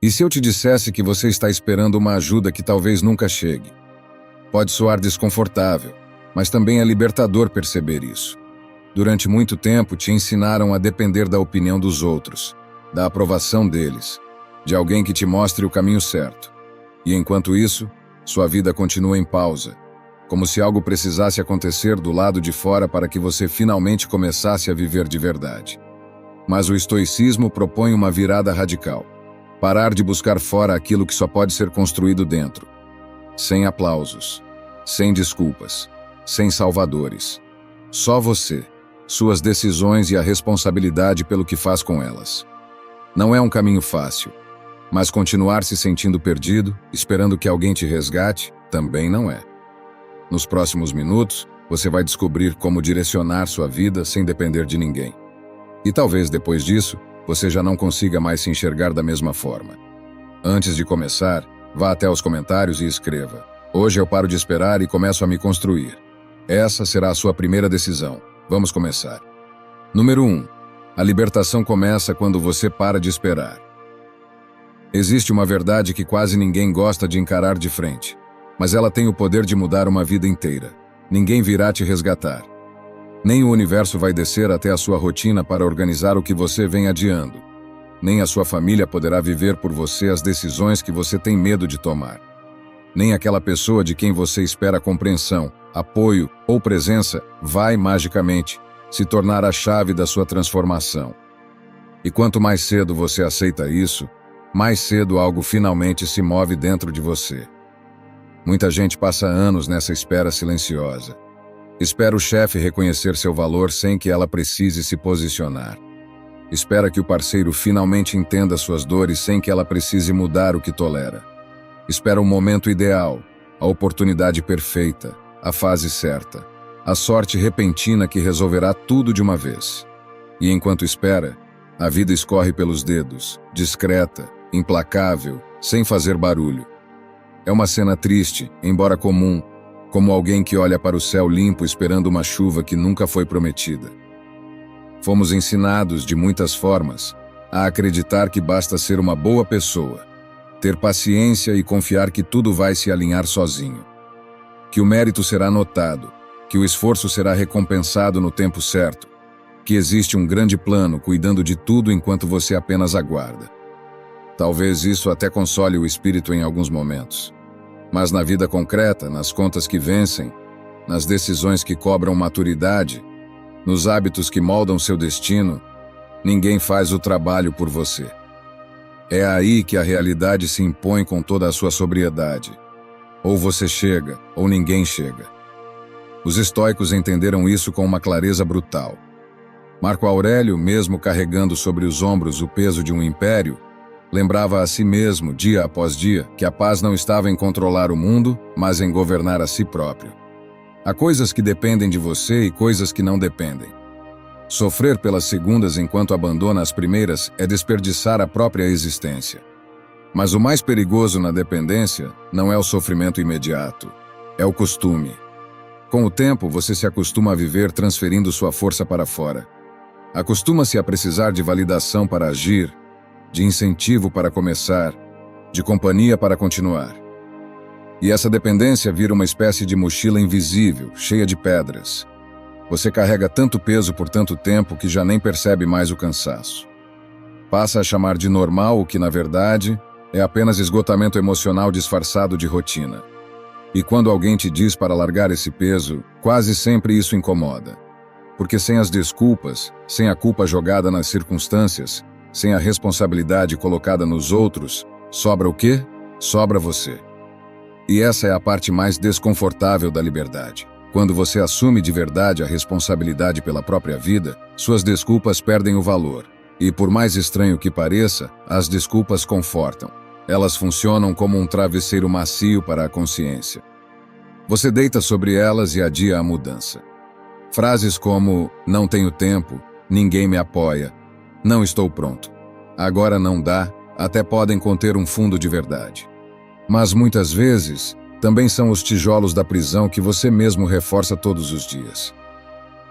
E se eu te dissesse que você está esperando uma ajuda que talvez nunca chegue? Pode soar desconfortável, mas também é libertador perceber isso. Durante muito tempo te ensinaram a depender da opinião dos outros, da aprovação deles, de alguém que te mostre o caminho certo. E enquanto isso, sua vida continua em pausa, como se algo precisasse acontecer do lado de fora para que você finalmente começasse a viver de verdade. Mas o estoicismo propõe uma virada radical. Parar de buscar fora aquilo que só pode ser construído dentro. Sem aplausos, sem desculpas, sem salvadores. Só você, suas decisões e a responsabilidade pelo que faz com elas. Não é um caminho fácil, mas continuar se sentindo perdido, esperando que alguém te resgate, também não é. Nos próximos minutos, você vai descobrir como direcionar sua vida sem depender de ninguém. E talvez depois disso, você já não consiga mais se enxergar da mesma forma. Antes de começar, vá até os comentários e escreva: "Hoje eu paro de esperar e começo a me construir." Essa será a sua primeira decisão. Vamos começar. Número 1. A libertação começa quando você para de esperar. Existe uma verdade que quase ninguém gosta de encarar de frente, mas ela tem o poder de mudar uma vida inteira. Ninguém virá te resgatar. Nem o universo vai descer até a sua rotina para organizar o que você vem adiando. Nem a sua família poderá viver por você as decisões que você tem medo de tomar. Nem aquela pessoa de quem você espera compreensão, apoio ou presença vai, magicamente, se tornar a chave da sua transformação. E quanto mais cedo você aceita isso, mais cedo algo finalmente se move dentro de você. Muita gente passa anos nessa espera silenciosa. Espera o chefe reconhecer seu valor sem que ela precise se posicionar. Espera que o parceiro finalmente entenda suas dores sem que ela precise mudar o que tolera. Espera o momento ideal, a oportunidade perfeita, a fase certa, a sorte repentina que resolverá tudo de uma vez. E enquanto espera, a vida escorre pelos dedos, discreta, implacável, sem fazer barulho. É uma cena triste, embora comum, como alguém que olha para o céu limpo esperando uma chuva que nunca foi prometida. Fomos ensinados, de muitas formas, a acreditar que basta ser uma boa pessoa, ter paciência e confiar que tudo vai se alinhar sozinho. Que o mérito será notado, que o esforço será recompensado no tempo certo, que existe um grande plano cuidando de tudo enquanto você apenas aguarda. Talvez isso até console o espírito em alguns momentos. Mas na vida concreta, nas contas que vencem, nas decisões que cobram maturidade, nos hábitos que moldam seu destino, ninguém faz o trabalho por você. É aí que a realidade se impõe com toda a sua sobriedade. Ou você chega, ou ninguém chega. Os estoicos entenderam isso com uma clareza brutal. Marco Aurélio, mesmo carregando sobre os ombros o peso de um império, lembrava a si mesmo, dia após dia, que a paz não estava em controlar o mundo, mas em governar a si próprio. Há coisas que dependem de você e coisas que não dependem. Sofrer pelas segundas enquanto abandona as primeiras é desperdiçar a própria existência. Mas o mais perigoso na dependência não é o sofrimento imediato, é o costume. Com o tempo, você se acostuma a viver transferindo sua força para fora. Acostuma-se a precisar de validação para agir, de incentivo para começar, de companhia para continuar. E essa dependência vira uma espécie de mochila invisível, cheia de pedras. Você carrega tanto peso por tanto tempo que já nem percebe mais o cansaço. Passa a chamar de normal o que, na verdade, é apenas esgotamento emocional disfarçado de rotina. E quando alguém te diz para largar esse peso, quase sempre isso incomoda. Porque sem as desculpas, sem a culpa jogada nas circunstâncias, sem a responsabilidade colocada nos outros, sobra o quê? Sobra você. E essa é a parte mais desconfortável da liberdade. Quando você assume de verdade a responsabilidade pela própria vida, suas desculpas perdem o valor. E por mais estranho que pareça, as desculpas confortam. Elas funcionam como um travesseiro macio para a consciência. Você deita sobre elas e adia a mudança. Frases como "não tenho tempo", "ninguém me apoia", "não estou pronto", "agora não dá", até podem conter um fundo de verdade. Mas muitas vezes, também são os tijolos da prisão que você mesmo reforça todos os dias.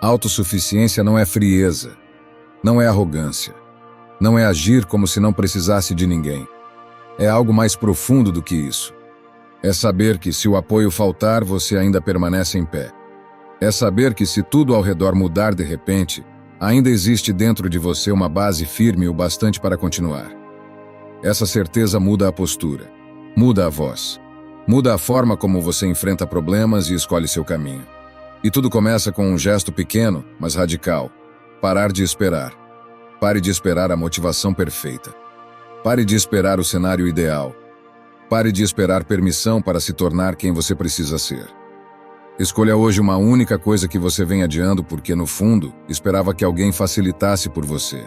Autossuficiência não é frieza, não é arrogância, não é agir como se não precisasse de ninguém. É algo mais profundo do que isso. É saber que, se o apoio faltar, você ainda permanece em pé. É saber que, se tudo ao redor mudar de repente, ainda existe dentro de você uma base firme o bastante para continuar. Essa certeza muda a postura, muda a voz, muda a forma como você enfrenta problemas e escolhe seu caminho. E tudo começa com um gesto pequeno, mas radical. Parar de esperar. Pare de esperar a motivação perfeita. Pare de esperar o cenário ideal. Pare de esperar permissão para se tornar quem você precisa ser. Escolha hoje uma única coisa que você vem adiando porque, no fundo, esperava que alguém facilitasse por você.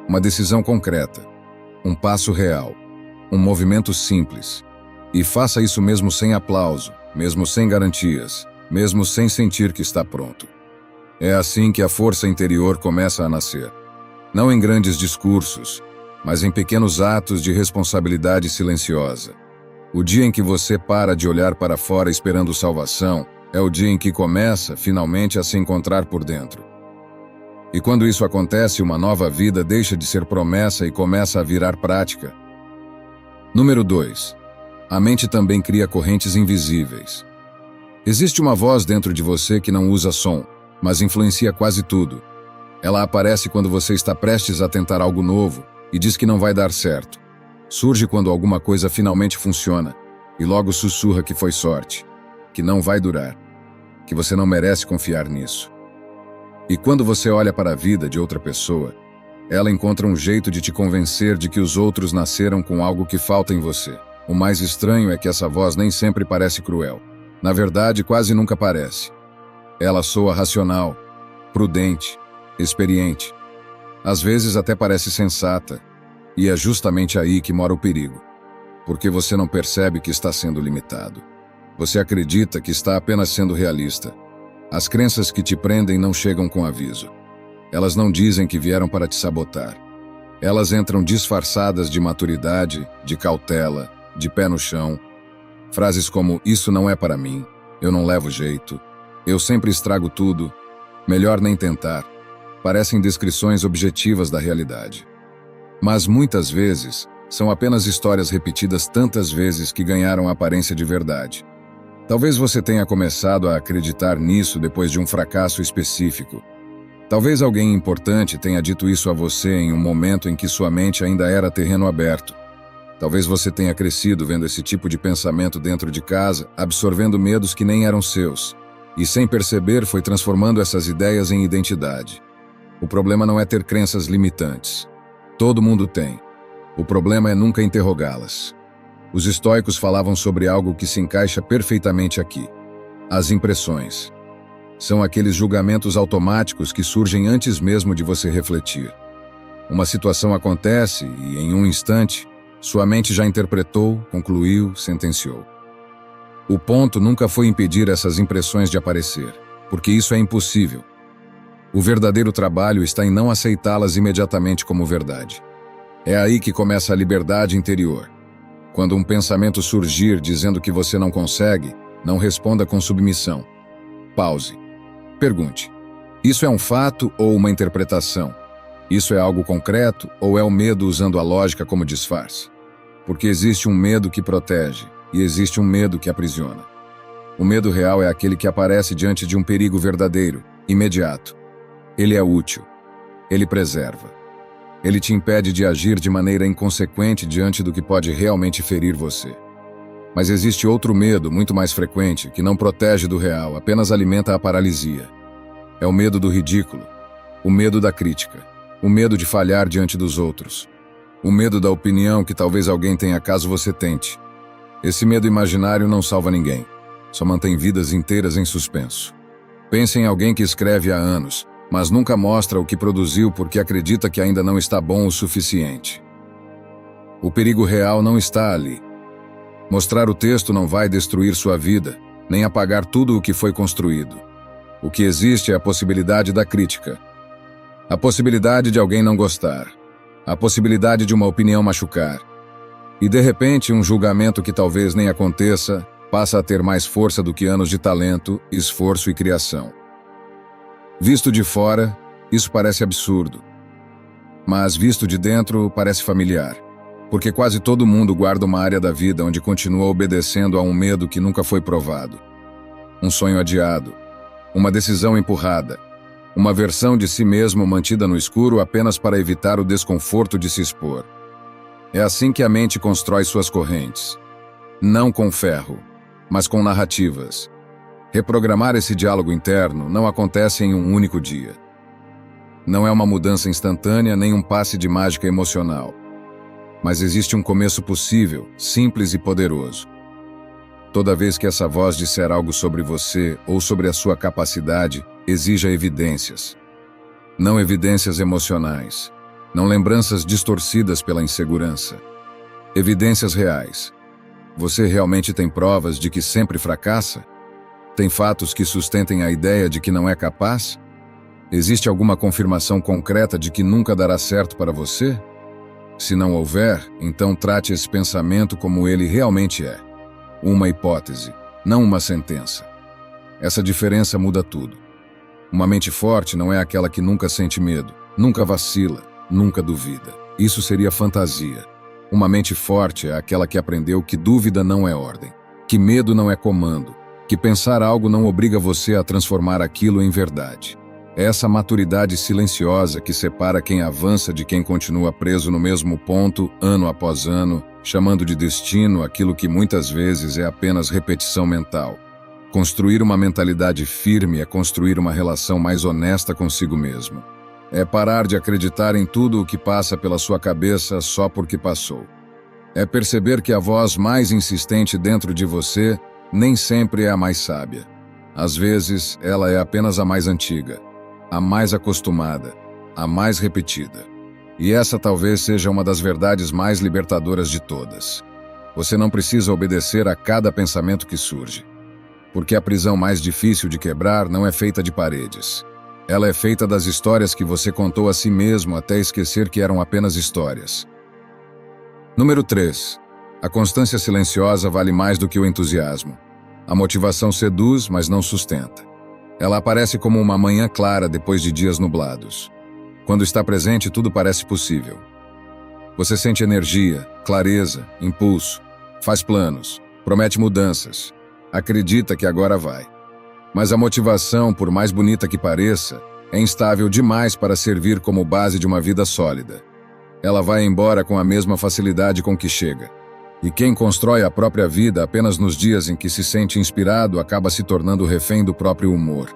Uma decisão concreta, um passo real, um movimento simples. E faça isso mesmo sem aplauso, mesmo sem garantias, mesmo sem sentir que está pronto. É assim que a força interior começa a nascer. Não em grandes discursos, mas em pequenos atos de responsabilidade silenciosa. O dia em que você para de olhar para fora esperando salvação é o dia em que começa, finalmente, a se encontrar por dentro. E quando isso acontece, uma nova vida deixa de ser promessa e começa a virar prática. Número 2. A mente também cria correntes invisíveis. Existe uma voz dentro de você que não usa som, mas influencia quase tudo. Ela aparece quando você está prestes a tentar algo novo e diz que não vai dar certo. Surge quando alguma coisa finalmente funciona e logo sussurra que foi sorte, que não vai durar, que você não merece confiar nisso. E quando você olha para a vida de outra pessoa, ela encontra um jeito de te convencer de que os outros nasceram com algo que falta em você. O mais estranho é que essa voz nem sempre parece cruel. Na verdade, quase nunca parece. Ela soa racional, prudente, experiente. Às vezes até parece sensata. E é justamente aí que mora o perigo. Porque você não percebe que está sendo limitado. Você acredita que está apenas sendo realista. As crenças que te prendem não chegam com aviso. Elas não dizem que vieram para te sabotar. Elas entram disfarçadas de maturidade, de cautela, de pé no chão. Frases como, isso não é para mim, eu não levo jeito, eu sempre estrago tudo, melhor nem tentar, parecem descrições objetivas da realidade. Mas muitas vezes, são apenas histórias repetidas tantas vezes que ganharam a aparência de verdade. Talvez você tenha começado a acreditar nisso depois de um fracasso específico. Talvez alguém importante tenha dito isso a você em um momento em que sua mente ainda era terreno aberto. Talvez você tenha crescido vendo esse tipo de pensamento dentro de casa, absorvendo medos que nem eram seus, e sem perceber foi transformando essas ideias em identidade. O problema não é ter crenças limitantes. Todo mundo tem. O problema é nunca interrogá-las. Os estoicos falavam sobre algo que se encaixa perfeitamente aqui. As impressões. São aqueles julgamentos automáticos que surgem antes mesmo de você refletir. Uma situação acontece e, em um instante, sua mente já interpretou, concluiu, sentenciou. O ponto nunca foi impedir essas impressões de aparecer, porque isso é impossível. O verdadeiro trabalho está em não aceitá-las imediatamente como verdade. É aí que começa a liberdade interior. Quando um pensamento surgir dizendo que você não consegue, não responda com submissão. Pause. Pergunte: isso é um fato ou uma interpretação? Isso é algo concreto ou é o medo usando a lógica como disfarce? Porque existe um medo que protege e existe um medo que aprisiona. O medo real é aquele que aparece diante de um perigo verdadeiro, imediato. Ele é útil. Ele preserva. Ele te impede de agir de maneira inconsequente diante do que pode realmente ferir você. Mas existe outro medo, muito mais frequente, que não protege do real, apenas alimenta a paralisia. É o medo do ridículo, o medo da crítica, o medo de falhar diante dos outros, o medo da opinião que talvez alguém tenha caso você tente. Esse medo imaginário não salva ninguém, só mantém vidas inteiras em suspenso. Pense em alguém que escreve há anos, mas nunca mostra o que produziu porque acredita que ainda não está bom o suficiente. O perigo real não está ali. Mostrar o texto não vai destruir sua vida, nem apagar tudo o que foi construído. O que existe é a possibilidade da crítica. A possibilidade de alguém não gostar. A possibilidade de uma opinião machucar. E de repente, um julgamento que talvez nem aconteça, passa a ter mais força do que anos de talento, esforço e criação. Visto de fora, isso parece absurdo. Mas visto de dentro, parece familiar. Porque quase todo mundo guarda uma área da vida onde continua obedecendo a um medo que nunca foi provado. Um sonho adiado, uma decisão empurrada, uma versão de si mesmo mantida no escuro apenas para evitar o desconforto de se expor. É assim que a mente constrói suas correntes. Não com ferro, mas com narrativas. Reprogramar esse diálogo interno não acontece em um único dia. Não é uma mudança instantânea nem um passe de mágica emocional. Mas existe um começo possível, simples e poderoso. Toda vez que essa voz disser algo sobre você ou sobre a sua capacidade, exija evidências. Não evidências emocionais, não lembranças distorcidas pela insegurança. Evidências reais. Você realmente tem provas de que sempre fracassa? Tem fatos que sustentem a ideia de que não é capaz? Existe alguma confirmação concreta de que nunca dará certo para você? Se não houver, então trate esse pensamento como ele realmente é. Uma hipótese, não uma sentença. Essa diferença muda tudo. Uma mente forte não é aquela que nunca sente medo, nunca vacila, nunca duvida. Isso seria fantasia. Uma mente forte é aquela que aprendeu que dúvida não é ordem, que medo não é comando, que pensar algo não obriga você a transformar aquilo em verdade. É essa maturidade silenciosa que separa quem avança de quem continua preso no mesmo ponto, ano após ano, chamando de destino aquilo que muitas vezes é apenas repetição mental. Construir uma mentalidade firme é construir uma relação mais honesta consigo mesmo. É parar de acreditar em tudo o que passa pela sua cabeça só porque passou. É perceber que a voz mais insistente dentro de você nem sempre é a mais sábia. Às vezes, ela é apenas a mais antiga, a mais acostumada, a mais repetida. E essa talvez seja uma das verdades mais libertadoras de todas. Você não precisa obedecer a cada pensamento que surge. Porque a prisão mais difícil de quebrar não é feita de paredes. Ela é feita das histórias que você contou a si mesmo até esquecer que eram apenas histórias. Número 3. A constância silenciosa vale mais do que o entusiasmo. A motivação seduz, mas não sustenta. Ela aparece como uma manhã clara depois de dias nublados. Quando está presente, tudo parece possível. Você sente energia, clareza, impulso, faz planos, promete mudanças, acredita que agora vai. Mas a motivação, por mais bonita que pareça, é instável demais para servir como base de uma vida sólida. Ela vai embora com a mesma facilidade com que chega. E quem constrói a própria vida apenas nos dias em que se sente inspirado acaba se tornando refém do próprio humor.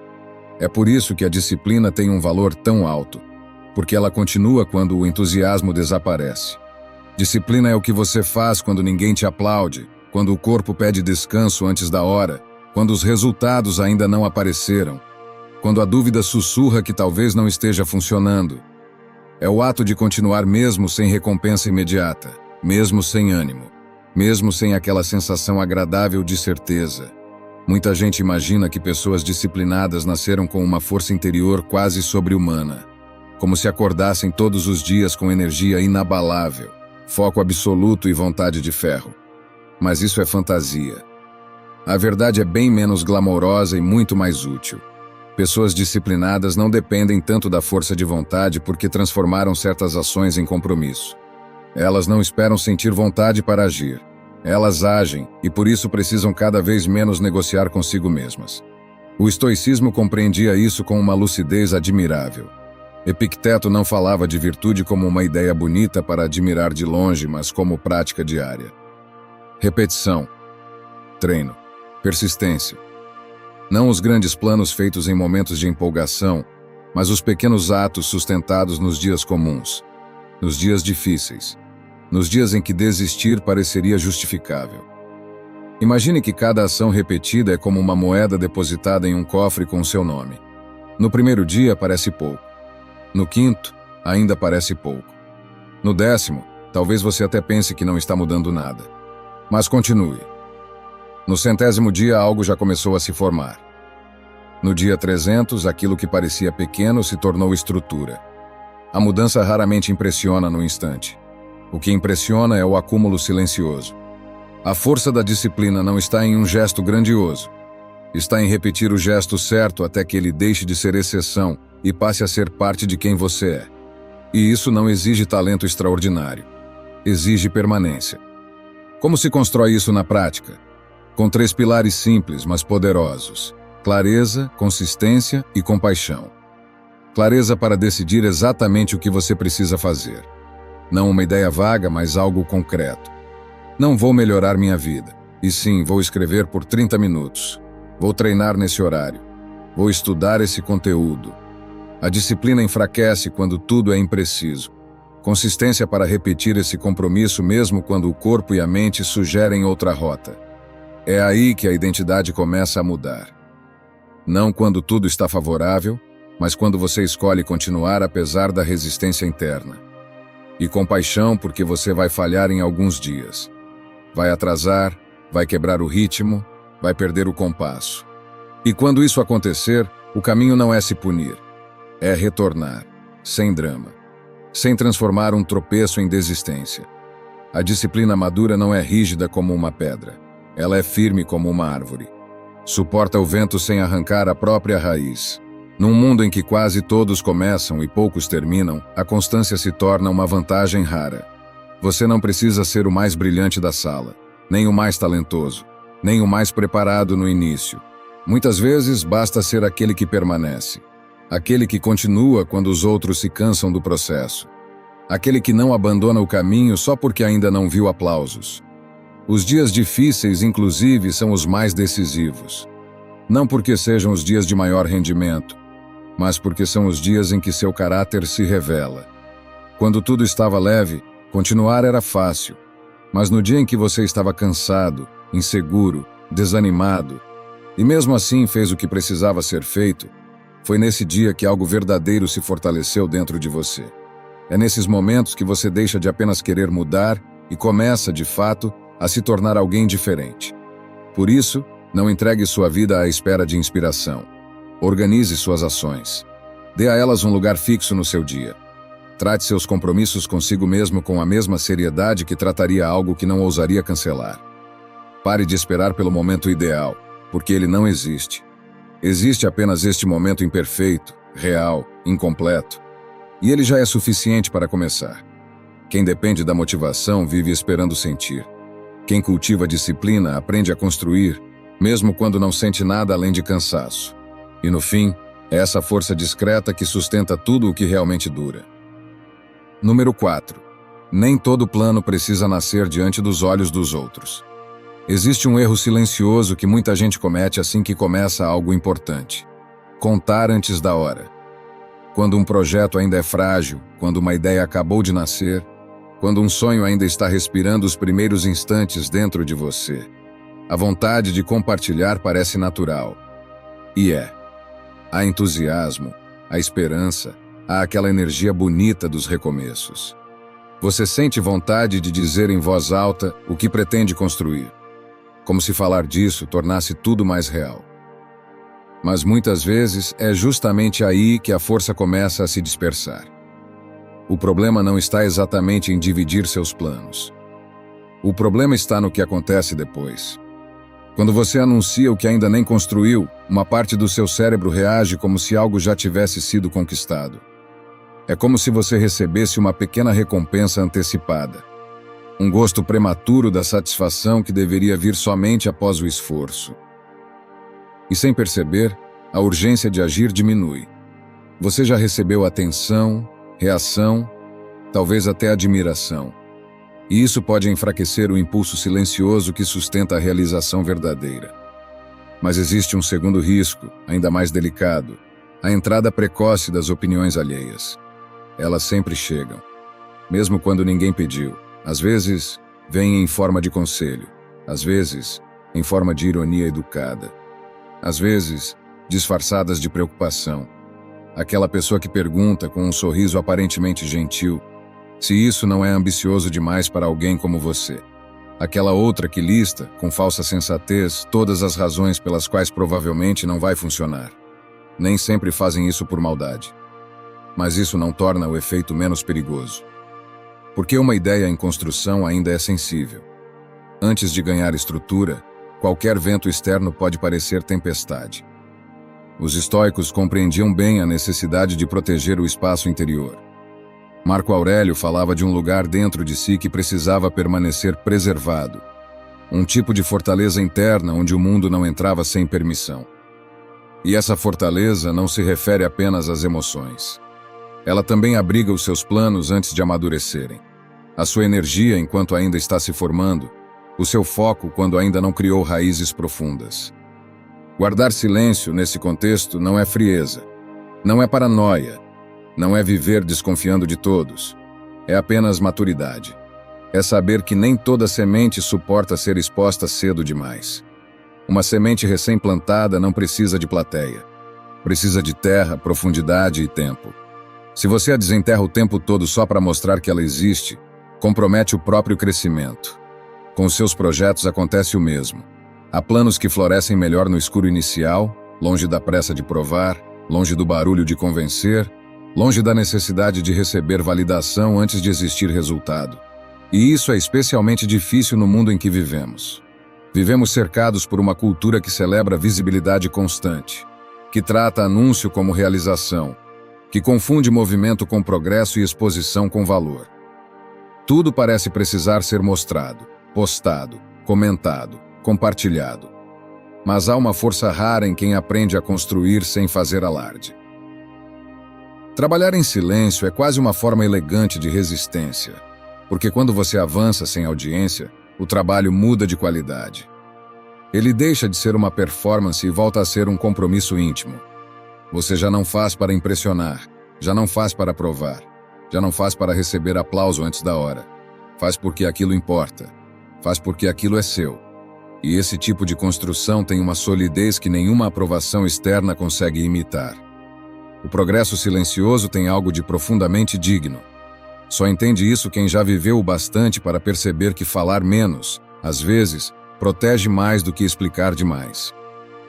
É por isso que a disciplina tem um valor tão alto, porque ela continua quando o entusiasmo desaparece. Disciplina é o que você faz quando ninguém te aplaude, quando o corpo pede descanso antes da hora, quando os resultados ainda não apareceram, quando a dúvida sussurra que talvez não esteja funcionando. É o ato de continuar mesmo sem recompensa imediata, mesmo sem ânimo, mesmo sem aquela sensação agradável de certeza. Muita gente imagina que pessoas disciplinadas nasceram com uma força interior quase sobre-humana, como se acordassem todos os dias com energia inabalável, foco absoluto e vontade de ferro. Mas isso é fantasia. A verdade é bem menos glamourosa e muito mais útil. Pessoas disciplinadas não dependem tanto da força de vontade porque transformaram certas ações em compromisso. Elas não esperam sentir vontade para agir. Elas agem e por isso precisam cada vez menos negociar consigo mesmas. O estoicismo compreendia isso com uma lucidez admirável. Epicteto não falava de virtude como uma ideia bonita para admirar de longe, mas como prática diária. Repetição, treino, persistência. Não os grandes planos feitos em momentos de empolgação, mas os pequenos atos sustentados nos dias comuns, nos dias difíceis, nos dias em que desistir pareceria justificável. Imagine que cada ação repetida é como uma moeda depositada em um cofre com seu nome. No primeiro dia parece pouco. No quinto, ainda parece pouco. No 10º, talvez você até pense que não está mudando nada. Mas continue. No 100º dia, algo já começou a se formar. No dia 300, aquilo que parecia pequeno se tornou estrutura. A mudança raramente impressiona no instante. O que impressiona é o acúmulo silencioso. A força da disciplina não está em um gesto grandioso. Está em repetir o gesto certo até que ele deixe de ser exceção e passe a ser parte de quem você é. E isso não exige talento extraordinário. exige permanência. Como se constrói isso na prática? Com 3 pilares simples, mas poderosos: clareza, consistência e compaixão. Clareza para decidir exatamente o que você precisa fazer. Não uma ideia vaga, mas algo concreto. Não vou melhorar minha vida, e sim, vou escrever por 30 minutos. Vou treinar nesse horário. Vou estudar esse conteúdo. A disciplina enfraquece quando tudo é impreciso. Consistência para repetir esse compromisso mesmo quando o corpo e a mente sugerem outra rota. É aí que a identidade começa a mudar. Não quando tudo está favorável, mas quando você escolhe continuar apesar da resistência interna. E compaixão porque você vai falhar em alguns dias. Vai atrasar, vai quebrar o ritmo, vai perder o compasso. E quando isso acontecer, o caminho não é se punir, é retornar, sem drama, sem transformar um tropeço em desistência. A disciplina madura não é rígida como uma pedra, ela é firme como uma árvore. Suporta o vento sem arrancar a própria raiz. Num mundo em que quase todos começam e poucos terminam, a constância se torna uma vantagem rara. Você não precisa ser o mais brilhante da sala, nem o mais talentoso, nem o mais preparado no início. Muitas vezes basta ser aquele que permanece, aquele que continua quando os outros se cansam do processo, aquele que não abandona o caminho só porque ainda não viu aplausos. Os dias difíceis, inclusive, são os mais decisivos. Não porque sejam os dias de maior rendimento, mas porque são os dias em que seu caráter se revela. Quando tudo estava leve, continuar era fácil. Mas no dia em que você estava cansado, inseguro, desanimado, e mesmo assim fez o que precisava ser feito, foi nesse dia que algo verdadeiro se fortaleceu dentro de você. É nesses momentos que você deixa de apenas querer mudar e começa, de fato, a se tornar alguém diferente. Por isso, não entregue sua vida à espera de inspiração. Organize suas ações. Dê a elas um lugar fixo no seu dia. Trate seus compromissos consigo mesmo com a mesma seriedade que trataria algo que não ousaria cancelar. Pare de esperar pelo momento ideal, porque ele não existe. Existe apenas este momento imperfeito, real, incompleto. E ele já é suficiente para começar. Quem depende da motivação vive esperando sentir. Quem cultiva a disciplina aprende a construir, mesmo quando não sente nada além de cansaço. E no fim, é essa força discreta que sustenta tudo o que realmente dura. Número 4. Nem todo plano precisa nascer diante dos olhos dos outros. Existe um erro silencioso que muita gente comete assim que começa algo importante: contar antes da hora. Quando um projeto ainda é frágil, quando uma ideia acabou de nascer, quando um sonho ainda está respirando os primeiros instantes dentro de você, a vontade de compartilhar parece natural. E é. Há entusiasmo, há esperança, há aquela energia bonita dos recomeços. Você sente vontade de dizer em voz alta o que pretende construir, como se falar disso tornasse tudo mais real. Mas muitas vezes é justamente aí que a força começa a se dispersar. O problema não está exatamente em dividir seus planos. O problema está no que acontece depois. Quando você anuncia o que ainda nem construiu, uma parte do seu cérebro reage como se algo já tivesse sido conquistado. É como se você recebesse uma pequena recompensa antecipada. Um gosto prematuro da satisfação que deveria vir somente após o esforço. E sem perceber, a urgência de agir diminui. Você já recebeu atenção, reação, talvez até admiração. E isso pode enfraquecer o impulso silencioso que sustenta a realização verdadeira. Mas existe um segundo risco, ainda mais delicado: a entrada precoce das opiniões alheias. Elas sempre chegam, mesmo quando ninguém pediu. Às vezes, vêm em forma de conselho, às vezes, em forma de ironia educada, às vezes, disfarçadas de preocupação. Aquela pessoa que pergunta com um sorriso aparentemente gentil se isso não é ambicioso demais para alguém como você. Aquela outra que lista, com falsa sensatez, todas as razões pelas quais provavelmente não vai funcionar. Nem sempre fazem isso por maldade. Mas isso não torna o efeito menos perigoso. Porque uma ideia em construção ainda é sensível. Antes de ganhar estrutura, qualquer vento externo pode parecer tempestade. Os estoicos compreendiam bem a necessidade de proteger o espaço interior. Marco Aurélio falava de um lugar dentro de si que precisava permanecer preservado. Um tipo de fortaleza interna onde o mundo não entrava sem permissão. E essa fortaleza não se refere apenas às emoções. Ela também abriga os seus planos antes de amadurecerem. A sua energia enquanto ainda está se formando, o seu foco quando ainda não criou raízes profundas. Guardar silêncio nesse contexto não é frieza, não é paranoia, não é viver desconfiando de todos. É apenas maturidade. É saber que nem toda semente suporta ser exposta cedo demais. Uma semente recém-plantada não precisa de plateia. Precisa de terra, profundidade e tempo. Se você a desenterra o tempo todo só para mostrar que ela existe, compromete o próprio crescimento. Com os seus projetos acontece o mesmo. Há planos que florescem melhor no escuro inicial, longe da pressa de provar, longe do barulho de convencer, longe da necessidade de receber validação antes de existir resultado. E isso é especialmente difícil no mundo em que vivemos. Vivemos cercados por uma cultura que celebra visibilidade constante, que trata anúncio como realização, que confunde movimento com progresso e exposição com valor. Tudo parece precisar ser mostrado, postado, comentado, compartilhado. Mas há uma força rara em quem aprende a construir sem fazer alarde. Trabalhar em silêncio é quase uma forma elegante de resistência, porque quando você avança sem audiência, o trabalho muda de qualidade. Ele deixa de ser uma performance e volta a ser um compromisso íntimo. Você já não faz para impressionar, já não faz para provar, já não faz para receber aplauso antes da hora. Faz porque aquilo importa, faz porque aquilo é seu. E esse tipo de construção tem uma solidez que nenhuma aprovação externa consegue imitar. O progresso silencioso tem algo de profundamente digno. Só entende isso quem já viveu o bastante para perceber que falar menos, às vezes, protege mais do que explicar demais.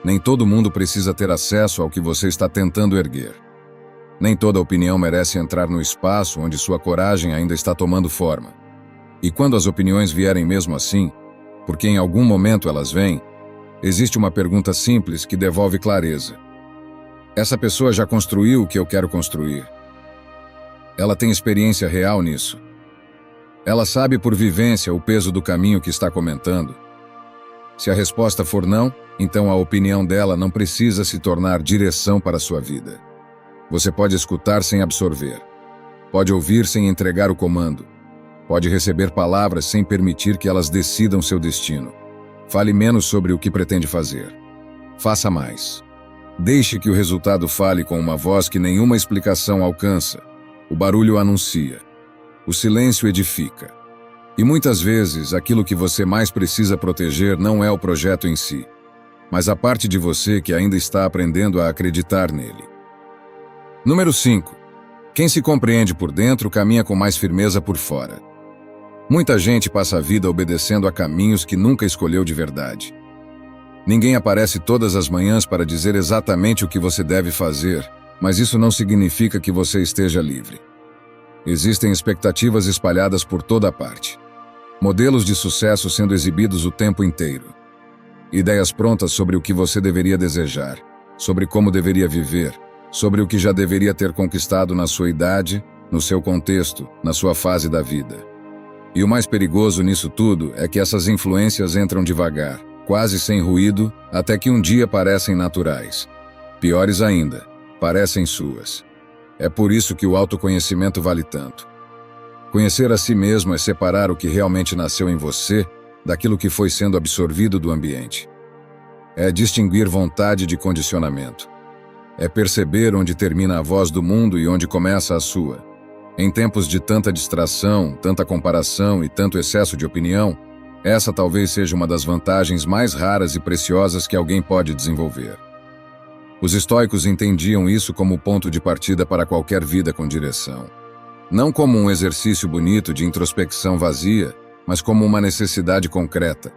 Nem todo mundo precisa ter acesso ao que você está tentando erguer. Nem toda opinião merece entrar no espaço onde sua coragem ainda está tomando forma. E quando as opiniões vierem mesmo assim, porque em algum momento elas vêm, existe uma pergunta simples que devolve clareza. Essa pessoa já construiu o que eu quero construir. Ela tem experiência real nisso. Ela sabe por vivência o peso do caminho que está comentando. Se a resposta for não, então a opinião dela não precisa se tornar direção para a sua vida. Você pode escutar sem absorver. Pode ouvir sem entregar o comando. Pode receber palavras sem permitir que elas decidam seu destino. Fale menos sobre o que pretende fazer. Faça mais. Deixe que o resultado fale com uma voz que nenhuma explicação alcança. O barulho anuncia. O silêncio edifica. E muitas vezes, aquilo que você mais precisa proteger não é o projeto em si, mas a parte de você que ainda está aprendendo a acreditar nele. Número 5. Quem se compreende por dentro caminha com mais firmeza por fora. Muita gente passa a vida obedecendo a caminhos que nunca escolheu de verdade. Ninguém aparece todas as manhãs para dizer exatamente o que você deve fazer, mas isso não significa que você esteja livre. Existem expectativas espalhadas por toda parte. Modelos de sucesso sendo exibidos o tempo inteiro. Ideias prontas sobre o que você deveria desejar, sobre como deveria viver, sobre o que já deveria ter conquistado na sua idade, no seu contexto, na sua fase da vida. E o mais perigoso nisso tudo é que essas influências entram devagar, quase sem ruído, até que um dia parecem naturais. Piores ainda, parecem suas. É por isso que o autoconhecimento vale tanto. Conhecer a si mesmo é separar o que realmente nasceu em você daquilo que foi sendo absorvido do ambiente. É distinguir vontade de condicionamento. É perceber onde termina a voz do mundo e onde começa a sua. Em tempos de tanta distração, tanta comparação e tanto excesso de opinião, essa talvez seja uma das vantagens mais raras e preciosas que alguém pode desenvolver. Os estoicos entendiam isso como o ponto de partida para qualquer vida com direção. Não como um exercício bonito de introspecção vazia, mas como uma necessidade concreta.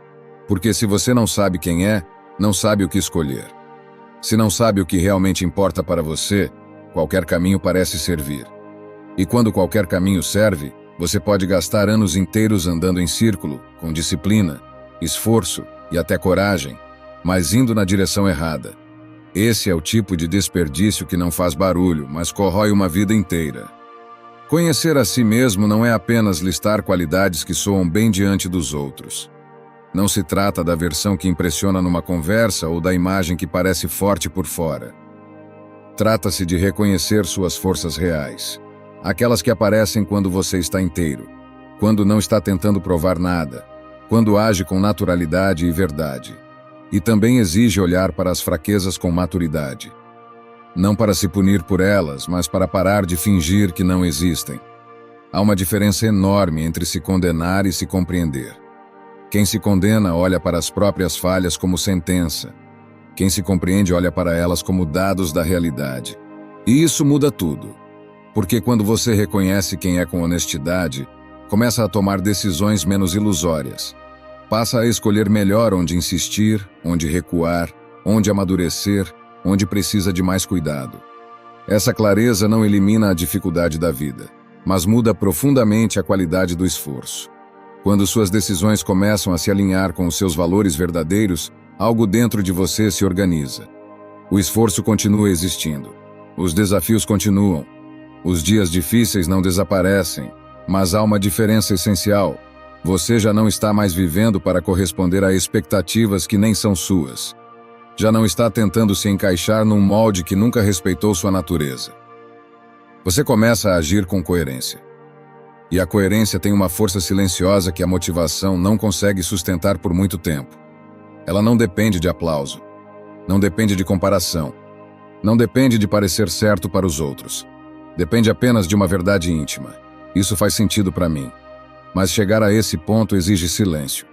Porque se você não sabe quem é, não sabe o que escolher. Se não sabe o que realmente importa para você, qualquer caminho parece servir. E quando qualquer caminho serve, você pode gastar anos inteiros andando em círculo, com disciplina, esforço e até coragem, mas indo na direção errada. Esse é o tipo de desperdício que não faz barulho, mas corrói uma vida inteira. Conhecer a si mesmo não é apenas listar qualidades que soam bem diante dos outros. Não se trata da versão que impressiona numa conversa ou da imagem que parece forte por fora. Trata-se de reconhecer suas forças reais, aquelas que aparecem quando você está inteiro, quando não está tentando provar nada, quando age com naturalidade e verdade. E também exige olhar para as fraquezas com maturidade. Não para se punir por elas, mas para parar de fingir que não existem. Há uma diferença enorme entre se condenar e se compreender. Quem se condena olha para as próprias falhas como sentença. Quem se compreende olha para elas como dados da realidade. E isso muda tudo. Porque quando você reconhece quem é com honestidade, começa a tomar decisões menos ilusórias. Passa a escolher melhor onde insistir, onde recuar, onde amadurecer, onde precisa de mais cuidado. Essa clareza não elimina a dificuldade da vida, mas muda profundamente a qualidade do esforço. Quando suas decisões começam a se alinhar com os seus valores verdadeiros, algo dentro de você se organiza. O esforço continua existindo. Os desafios continuam. Os dias difíceis não desaparecem, mas há uma diferença essencial. Você já não está mais vivendo para corresponder a expectativas que nem são suas. Já não está tentando se encaixar num molde que nunca respeitou sua natureza. Você começa a agir com coerência. E a coerência tem uma força silenciosa que a motivação não consegue sustentar por muito tempo. Ela não depende de aplauso. Não depende de comparação. Não depende de parecer certo para os outros. Depende apenas de uma verdade íntima. Isso faz sentido para mim. Mas chegar a esse ponto exige silêncio.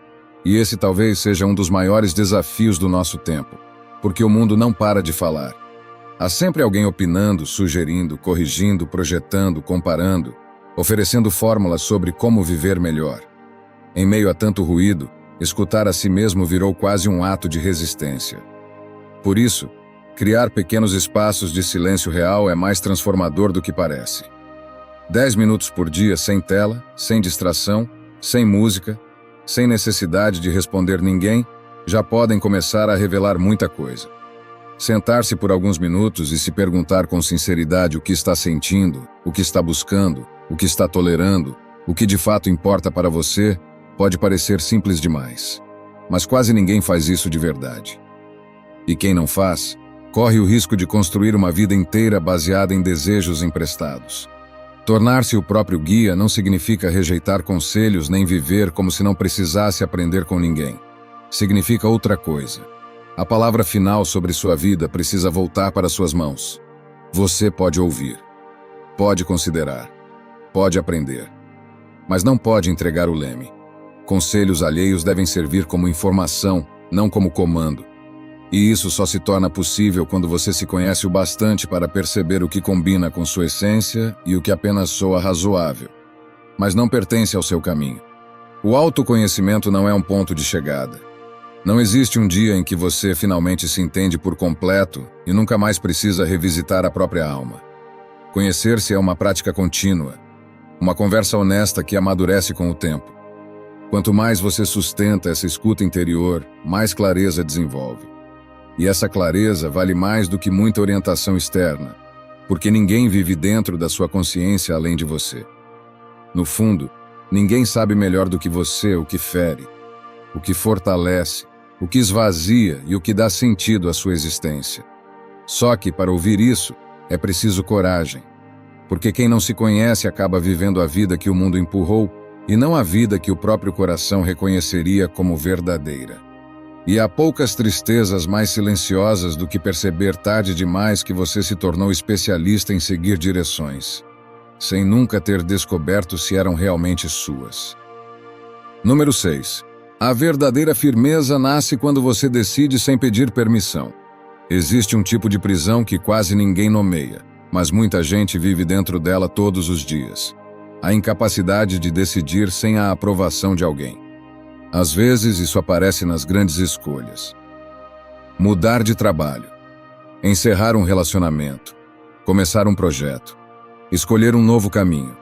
E esse talvez seja um dos maiores desafios do nosso tempo, porque o mundo não para de falar. Há sempre alguém opinando, sugerindo, corrigindo, projetando, comparando, oferecendo fórmulas sobre como viver melhor. Em meio a tanto ruído, escutar a si mesmo virou quase um ato de resistência. Por isso, criar pequenos espaços de silêncio real é mais transformador do que parece. 10 minutos por dia sem tela, sem distração, sem música, sem necessidade de responder ninguém, já podem começar a revelar muita coisa. Sentar-se por alguns minutos e se perguntar com sinceridade o que está sentindo, o que está buscando, o que está tolerando, o que de fato importa para você, pode parecer simples demais. Mas quase ninguém faz isso de verdade. E quem não faz, corre o risco de construir uma vida inteira baseada em desejos emprestados. Tornar-se o próprio guia não significa rejeitar conselhos nem viver como se não precisasse aprender com ninguém. Significa outra coisa. A palavra final sobre sua vida precisa voltar para suas mãos. Você pode ouvir, pode considerar, pode aprender, mas não pode entregar o leme. Conselhos alheios devem servir como informação, não como comando. E isso só se torna possível quando você se conhece o bastante para perceber o que combina com sua essência e o que apenas soa razoável, mas não pertence ao seu caminho. O autoconhecimento não é um ponto de chegada. Não existe um dia em que você finalmente se entende por completo e nunca mais precisa revisitar a própria alma. Conhecer-se é uma prática contínua, uma conversa honesta que amadurece com o tempo. Quanto mais você sustenta essa escuta interior, mais clareza desenvolve. E essa clareza vale mais do que muita orientação externa, porque ninguém vive dentro da sua consciência além de você. No fundo, ninguém sabe melhor do que você o que fere, o que fortalece, o que esvazia e o que dá sentido à sua existência. Só que, para ouvir isso, é preciso coragem, porque quem não se conhece acaba vivendo a vida que o mundo empurrou e não a vida que o próprio coração reconheceria como verdadeira. E há poucas tristezas mais silenciosas do que perceber tarde demais que você se tornou especialista em seguir direções, sem nunca ter descoberto se eram realmente suas. Número 6. A verdadeira firmeza nasce quando você decide sem pedir permissão. Existe um tipo de prisão que quase ninguém nomeia, mas muita gente vive dentro dela todos os dias. A incapacidade de decidir sem a aprovação de alguém. Às vezes, isso aparece nas grandes escolhas. Mudar de trabalho, encerrar um relacionamento, começar um projeto, escolher um novo caminho.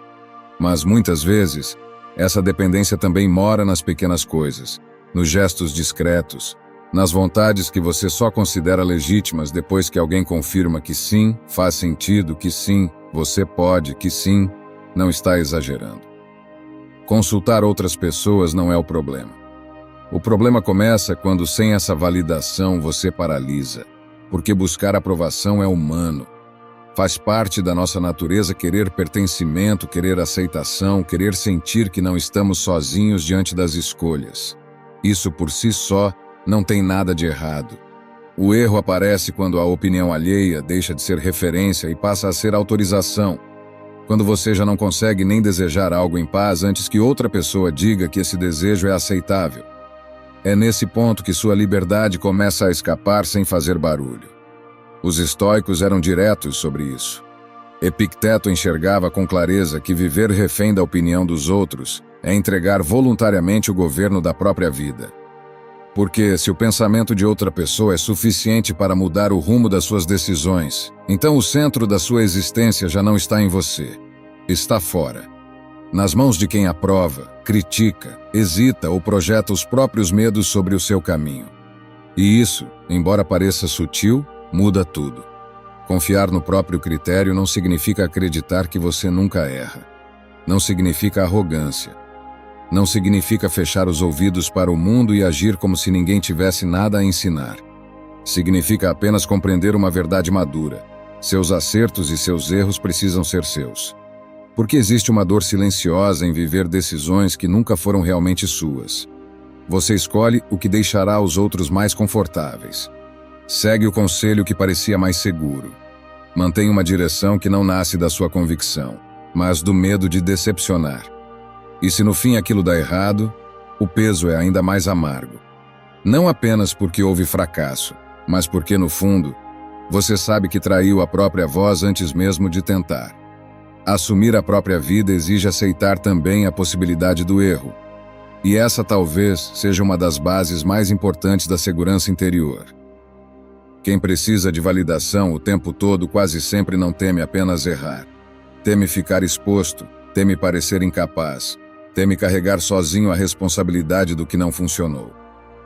Mas muitas vezes, essa dependência também mora nas pequenas coisas, nos gestos discretos, nas vontades que você só considera legítimas depois que alguém confirma que sim, faz sentido, que sim, você pode, que sim, não está exagerando. Consultar outras pessoas não é o problema. O problema começa quando, sem essa validação, você paralisa, porque buscar aprovação é humano. Faz parte da nossa natureza querer pertencimento, querer aceitação, querer sentir que não estamos sozinhos diante das escolhas. Isso por si só não tem nada de errado. O erro aparece quando a opinião alheia deixa de ser referência e passa a ser autorização. Quando você já não consegue nem desejar algo em paz antes que outra pessoa diga que esse desejo é aceitável. É nesse ponto que sua liberdade começa a escapar sem fazer barulho. Os estoicos eram diretos sobre isso. Epicteto enxergava com clareza que viver refém da opinião dos outros é entregar voluntariamente o governo da própria vida. Porque, se o pensamento de outra pessoa é suficiente para mudar o rumo das suas decisões, então o centro da sua existência já não está em você. Está fora. Nas mãos de quem aprova, critica, hesita ou projeta os próprios medos sobre o seu caminho. E isso, embora pareça sutil, muda tudo. Confiar no próprio critério não significa acreditar que você nunca erra. Não significa arrogância. Não significa fechar os ouvidos para o mundo e agir como se ninguém tivesse nada a ensinar. Significa apenas compreender uma verdade madura. Seus acertos e seus erros precisam ser seus. Porque existe uma dor silenciosa em viver decisões que nunca foram realmente suas. Você escolhe o que deixará os outros mais confortáveis. Segue o conselho que parecia mais seguro. Mantém uma direção que não nasce da sua convicção, mas do medo de decepcionar. E se no fim aquilo dá errado, o peso é ainda mais amargo. Não apenas porque houve fracasso, mas porque, no fundo, você sabe que traiu a própria voz antes mesmo de tentar. Assumir a própria vida exige aceitar também a possibilidade do erro. E essa talvez seja uma das bases mais importantes da segurança interior. Quem precisa de validação o tempo todo quase sempre não teme apenas errar. Teme ficar exposto, teme parecer incapaz, teme carregar sozinho a responsabilidade do que não funcionou.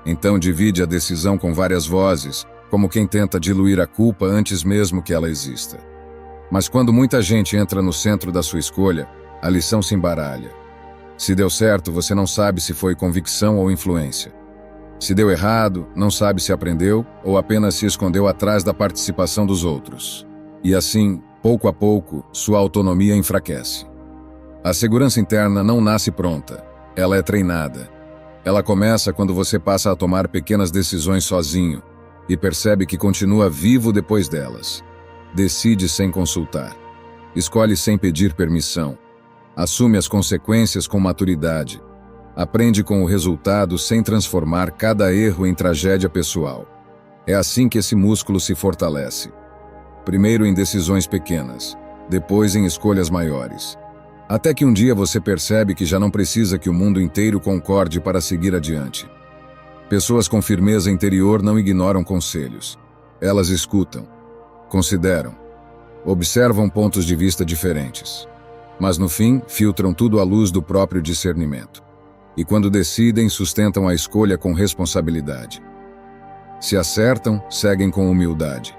Então divide a decisão com várias vozes, como quem tenta diluir a culpa antes mesmo que ela exista. Mas quando muita gente entra no centro da sua escolha, a lição se embaralha. Se deu certo, você não sabe se foi convicção ou influência. Se deu errado, não sabe se aprendeu ou apenas se escondeu atrás da participação dos outros. E assim, pouco a pouco, sua autonomia enfraquece. A segurança interna não nasce pronta, ela é treinada. Ela começa quando você passa a tomar pequenas decisões sozinho e percebe que continua vivo depois delas. Decide sem consultar. Escolhe sem pedir permissão. Assume as consequências com maturidade. Aprende com o resultado sem transformar cada erro em tragédia pessoal. É assim que esse músculo se fortalece. Primeiro em decisões pequenas, depois em escolhas maiores. Até que um dia você percebe que já não precisa que o mundo inteiro concorde para seguir adiante. Pessoas com firmeza interior não ignoram conselhos. Elas escutam, consideram, observam pontos de vista diferentes. Mas no fim, filtram tudo à luz do próprio discernimento. E quando decidem, sustentam a escolha com responsabilidade. Se acertam, seguem com humildade.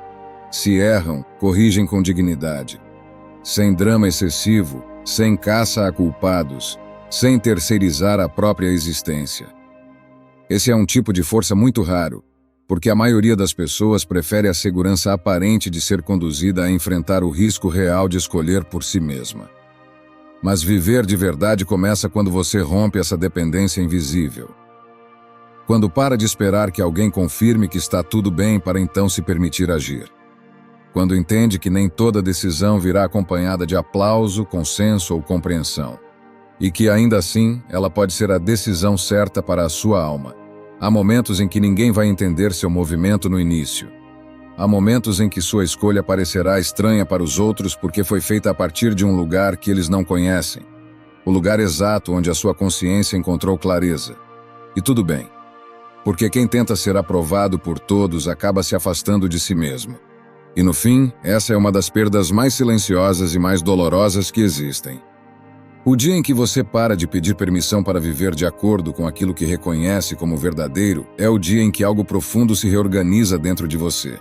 Se erram, corrigem com dignidade. Sem drama excessivo, sem caça a culpados, sem terceirizar a própria existência. Esse é um tipo de força muito raro, porque a maioria das pessoas prefere a segurança aparente de ser conduzida a enfrentar o risco real de escolher por si mesma. Mas viver de verdade começa quando você rompe essa dependência invisível. Quando para de esperar que alguém confirme que está tudo bem para então se permitir agir. Quando entende que nem toda decisão virá acompanhada de aplauso, consenso ou compreensão. E que ainda assim, ela pode ser a decisão certa para a sua alma. Há momentos em que ninguém vai entender seu movimento no início. Há momentos em que sua escolha parecerá estranha para os outros porque foi feita a partir de um lugar que eles não conhecem. O lugar exato onde a sua consciência encontrou clareza. E tudo bem. Porque quem tenta ser aprovado por todos acaba se afastando de si mesmo. E no fim, essa é uma das perdas mais silenciosas e mais dolorosas que existem. O dia em que você para de pedir permissão para viver de acordo com aquilo que reconhece como verdadeiro é o dia em que algo profundo se reorganiza dentro de você.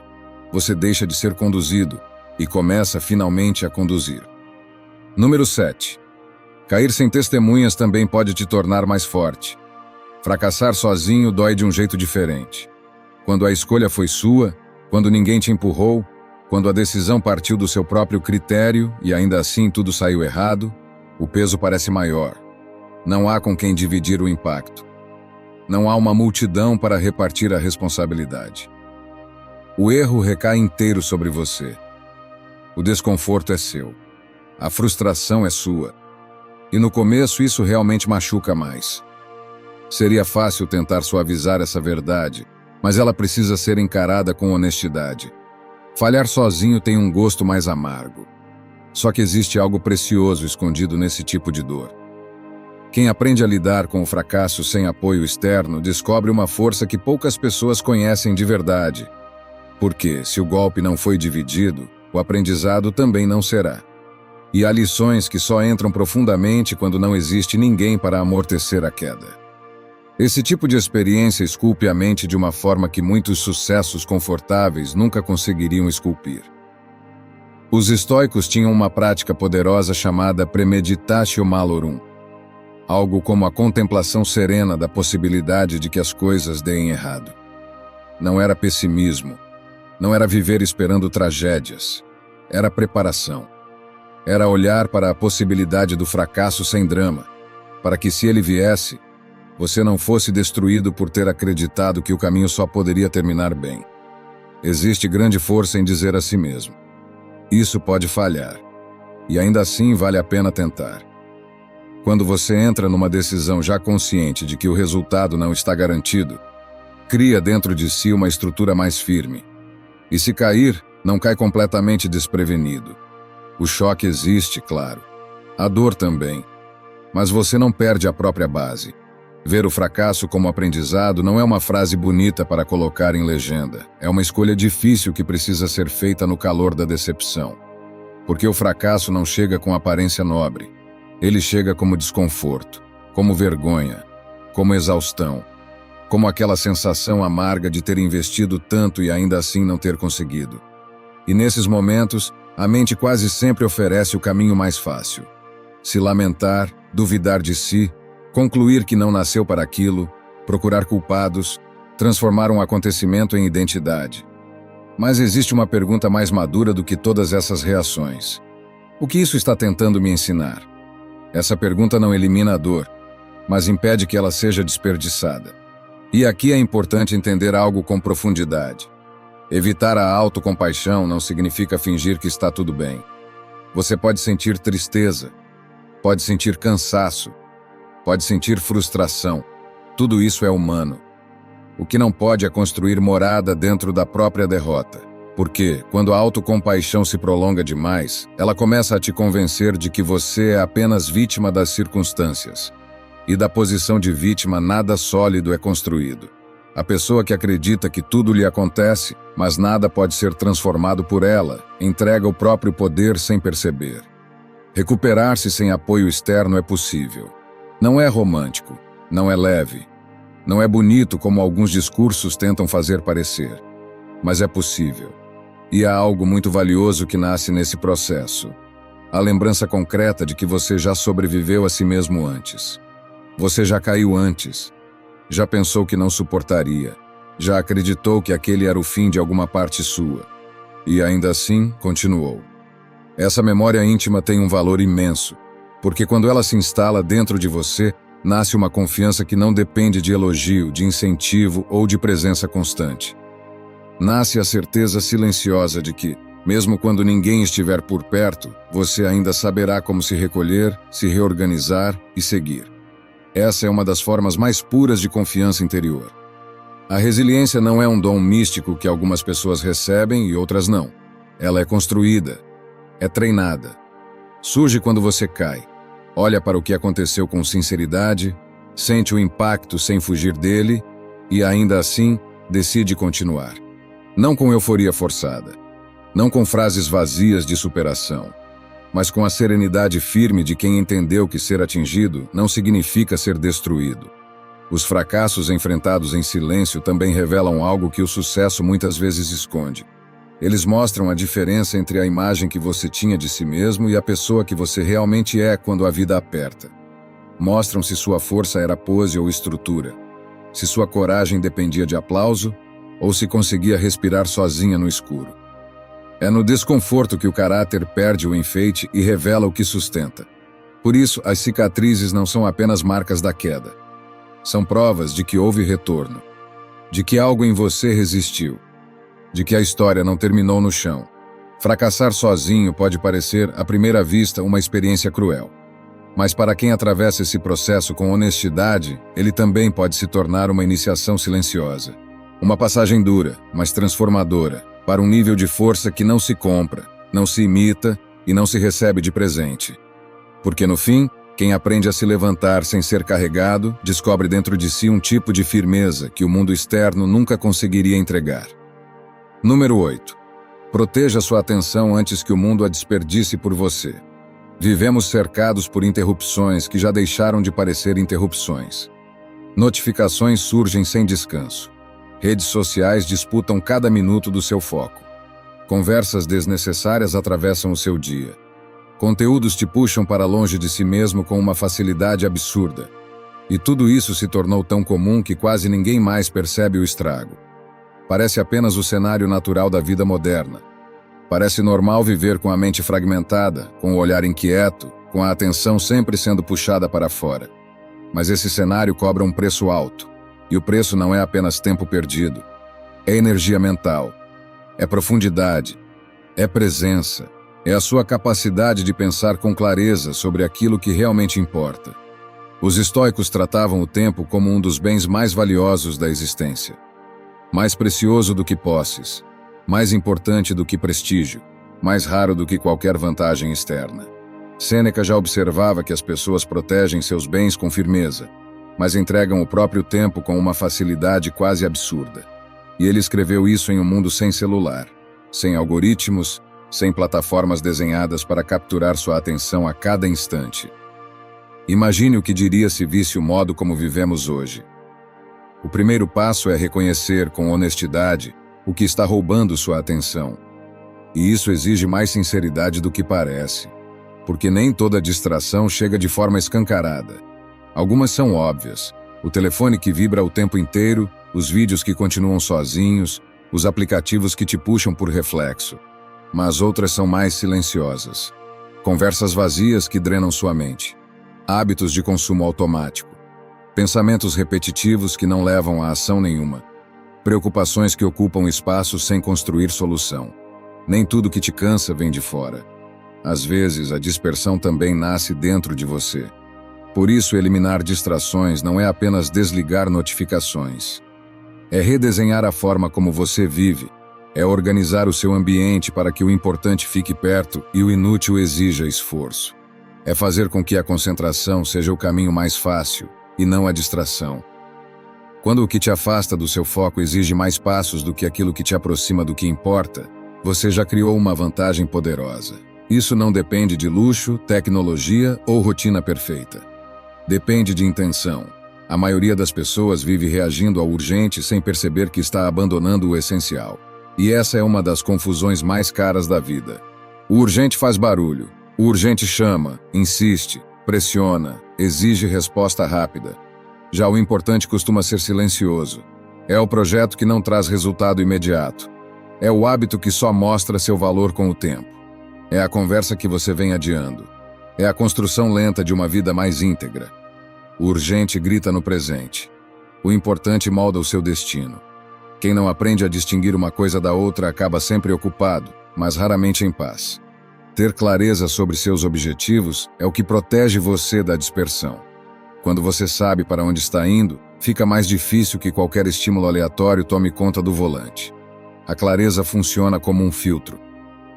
Você deixa de ser conduzido e começa finalmente a conduzir. Número 7. Cair sem testemunhas também pode te tornar mais forte. Fracassar sozinho dói de um jeito diferente. Quando a escolha foi sua, quando ninguém te empurrou, quando a decisão partiu do seu próprio critério e ainda assim tudo saiu errado, o peso parece maior. Não há com quem dividir o impacto. Não há uma multidão para repartir a responsabilidade. O erro recai inteiro sobre você. O desconforto é seu. A frustração é sua. E no começo isso realmente machuca mais. Seria fácil tentar suavizar essa verdade, mas ela precisa ser encarada com honestidade. Falhar sozinho tem um gosto mais amargo. Só que existe algo precioso escondido nesse tipo de dor. Quem aprende a lidar com o fracasso sem apoio externo descobre uma força que poucas pessoas conhecem de verdade. Porque, se o golpe não foi dividido, o aprendizado também não será. E há lições que só entram profundamente quando não existe ninguém para amortecer a queda. Esse tipo de experiência esculpe a mente de uma forma que muitos sucessos confortáveis nunca conseguiriam esculpir. Os estoicos tinham uma prática poderosa chamada premeditatio malorum, algo como a contemplação serena da possibilidade de que as coisas deem errado. Não era pessimismo, não era viver esperando tragédias, era preparação. Era olhar para a possibilidade do fracasso sem drama, para que se ele viesse, você não fosse destruído por ter acreditado que o caminho só poderia terminar bem. Existe grande força em dizer a si mesmo: isso pode falhar, e ainda assim vale a pena tentar. Quando você entra numa decisão já consciente de que o resultado não está garantido, cria dentro de si uma estrutura mais firme. E se cair, não cai completamente desprevenido. O choque existe, claro. A dor também. Mas você não perde a própria base. Ver o fracasso como aprendizado não é uma frase bonita para colocar em legenda. É uma escolha difícil que precisa ser feita no calor da decepção. Porque o fracasso não chega com aparência nobre. Ele chega como desconforto, como vergonha, como exaustão, como aquela sensação amarga de ter investido tanto e ainda assim não ter conseguido. E nesses momentos, a mente quase sempre oferece o caminho mais fácil. Se lamentar, duvidar de si, concluir que não nasceu para aquilo, procurar culpados, transformar um acontecimento em identidade. Mas existe uma pergunta mais madura do que todas essas reações. O que isso está tentando me ensinar? Essa pergunta não elimina a dor, mas impede que ela seja desperdiçada. E aqui é importante entender algo com profundidade. Evitar a autocompaixão não significa fingir que está tudo bem. Você pode sentir tristeza, pode sentir cansaço, pode sentir frustração. Tudo isso é humano. O que não pode é construir morada dentro da própria derrota. Porque, quando a autocompaixão se prolonga demais, ela começa a te convencer de que você é apenas vítima das circunstâncias. E da posição de vítima nada sólido é construído. A pessoa que acredita que tudo lhe acontece, mas nada pode ser transformado por ela, entrega o próprio poder sem perceber. Recuperar-se sem apoio externo é possível. Não é romântico, não é leve, não é bonito como alguns discursos tentam fazer parecer, mas é possível. E há algo muito valioso que nasce nesse processo. A lembrança concreta de que você já sobreviveu a si mesmo antes. Você já caiu antes. Já pensou que não suportaria. Já acreditou que aquele era o fim de alguma parte sua. E ainda assim, continuou. Essa memória íntima tem um valor imenso, porque quando ela se instala dentro de você, nasce uma confiança que não depende de elogio, de incentivo ou de presença constante. Nasce a certeza silenciosa de que, mesmo quando ninguém estiver por perto, você ainda saberá como se recolher, se reorganizar e seguir. Essa é uma das formas mais puras de confiança interior. A resiliência não é um dom místico que algumas pessoas recebem e outras não. Ela é construída, é treinada. Surge quando você cai. Olha para o que aconteceu com sinceridade, sente o impacto sem fugir dele e, ainda assim, decide continuar. Não com euforia forçada, não com frases vazias de superação, mas com a serenidade firme de quem entendeu que ser atingido não significa ser destruído. Os fracassos enfrentados em silêncio também revelam algo que o sucesso muitas vezes esconde. Eles mostram a diferença entre a imagem que você tinha de si mesmo e a pessoa que você realmente é quando a vida aperta. Mostram se sua força era pose ou estrutura, se sua coragem dependia de aplauso ou se conseguia respirar sozinha no escuro. É no desconforto que o caráter perde o enfeite e revela o que sustenta. Por isso, as cicatrizes não são apenas marcas da queda. São provas de que houve retorno, de que algo em você resistiu, de que a história não terminou no chão. Fracassar sozinho pode parecer, à primeira vista, uma experiência cruel. Mas para quem atravessa esse processo com honestidade, ele também pode se tornar uma iniciação silenciosa. Uma passagem dura, mas transformadora, para um nível de força que não se compra, não se imita e não se recebe de presente. Porque no fim, quem aprende a se levantar sem ser carregado, descobre dentro de si um tipo de firmeza que o mundo externo nunca conseguiria entregar. Número 8. Proteja sua atenção antes que o mundo a desperdice por você. Vivemos cercados por interrupções que já deixaram de parecer interrupções. Notificações surgem sem descanso. Redes sociais disputam cada minuto do seu foco. Conversas desnecessárias atravessam o seu dia. Conteúdos te puxam para longe de si mesmo com uma facilidade absurda. E tudo isso se tornou tão comum que quase ninguém mais percebe o estrago. Parece apenas o cenário natural da vida moderna. Parece normal viver com a mente fragmentada, com o olhar inquieto, com a atenção sempre sendo puxada para fora. Mas esse cenário cobra um preço alto. E o preço não é apenas tempo perdido. É energia mental. É profundidade. É presença. É a sua capacidade de pensar com clareza sobre aquilo que realmente importa. Os estoicos tratavam o tempo como um dos bens mais valiosos da existência. Mais precioso do que posses, mais importante do que prestígio, mais raro do que qualquer vantagem externa. Sêneca já observava que as pessoas protegem seus bens com firmeza, mas entregam o próprio tempo com uma facilidade quase absurda. E ele escreveu isso em um mundo sem celular, sem algoritmos, sem plataformas desenhadas para capturar sua atenção a cada instante. Imagine o que diria se visse o modo como vivemos hoje. O primeiro passo é reconhecer com honestidade o que está roubando sua atenção. E isso exige mais sinceridade do que parece, porque nem toda distração chega de forma escancarada. Algumas são óbvias: o telefone que vibra o tempo inteiro, os vídeos que continuam sozinhos, os aplicativos que te puxam por reflexo. Mas outras são mais silenciosas. Conversas vazias que drenam sua mente. Hábitos de consumo automático. Pensamentos repetitivos que não levam a ação nenhuma. Preocupações que ocupam espaço sem construir solução. Nem tudo que te cansa vem de fora. Às vezes, a dispersão também nasce dentro de você. Por isso, eliminar distrações não é apenas desligar notificações. É redesenhar a forma como você vive. É organizar o seu ambiente para que o importante fique perto e o inútil exija esforço. É fazer com que a concentração seja o caminho mais fácil e não a distração. Quando o que te afasta do seu foco exige mais passos do que aquilo que te aproxima do que importa, você já criou uma vantagem poderosa. Isso não depende de luxo, tecnologia ou rotina perfeita. Depende de intenção. A maioria das pessoas vive reagindo ao urgente sem perceber que está abandonando o essencial. E essa é uma das confusões mais caras da vida. O urgente faz barulho. O urgente chama, insiste, pressiona, exige resposta rápida. Já o importante costuma ser silencioso. É o projeto que não traz resultado imediato. É o hábito que só mostra seu valor com o tempo. É a conversa que você vem adiando. É a construção lenta de uma vida mais íntegra. O urgente grita no presente. O importante molda o seu destino. Quem não aprende a distinguir uma coisa da outra acaba sempre ocupado, mas raramente em paz. Ter clareza sobre seus objetivos é o que protege você da dispersão. Quando você sabe para onde está indo, fica mais difícil que qualquer estímulo aleatório tome conta do volante. A clareza funciona como um filtro.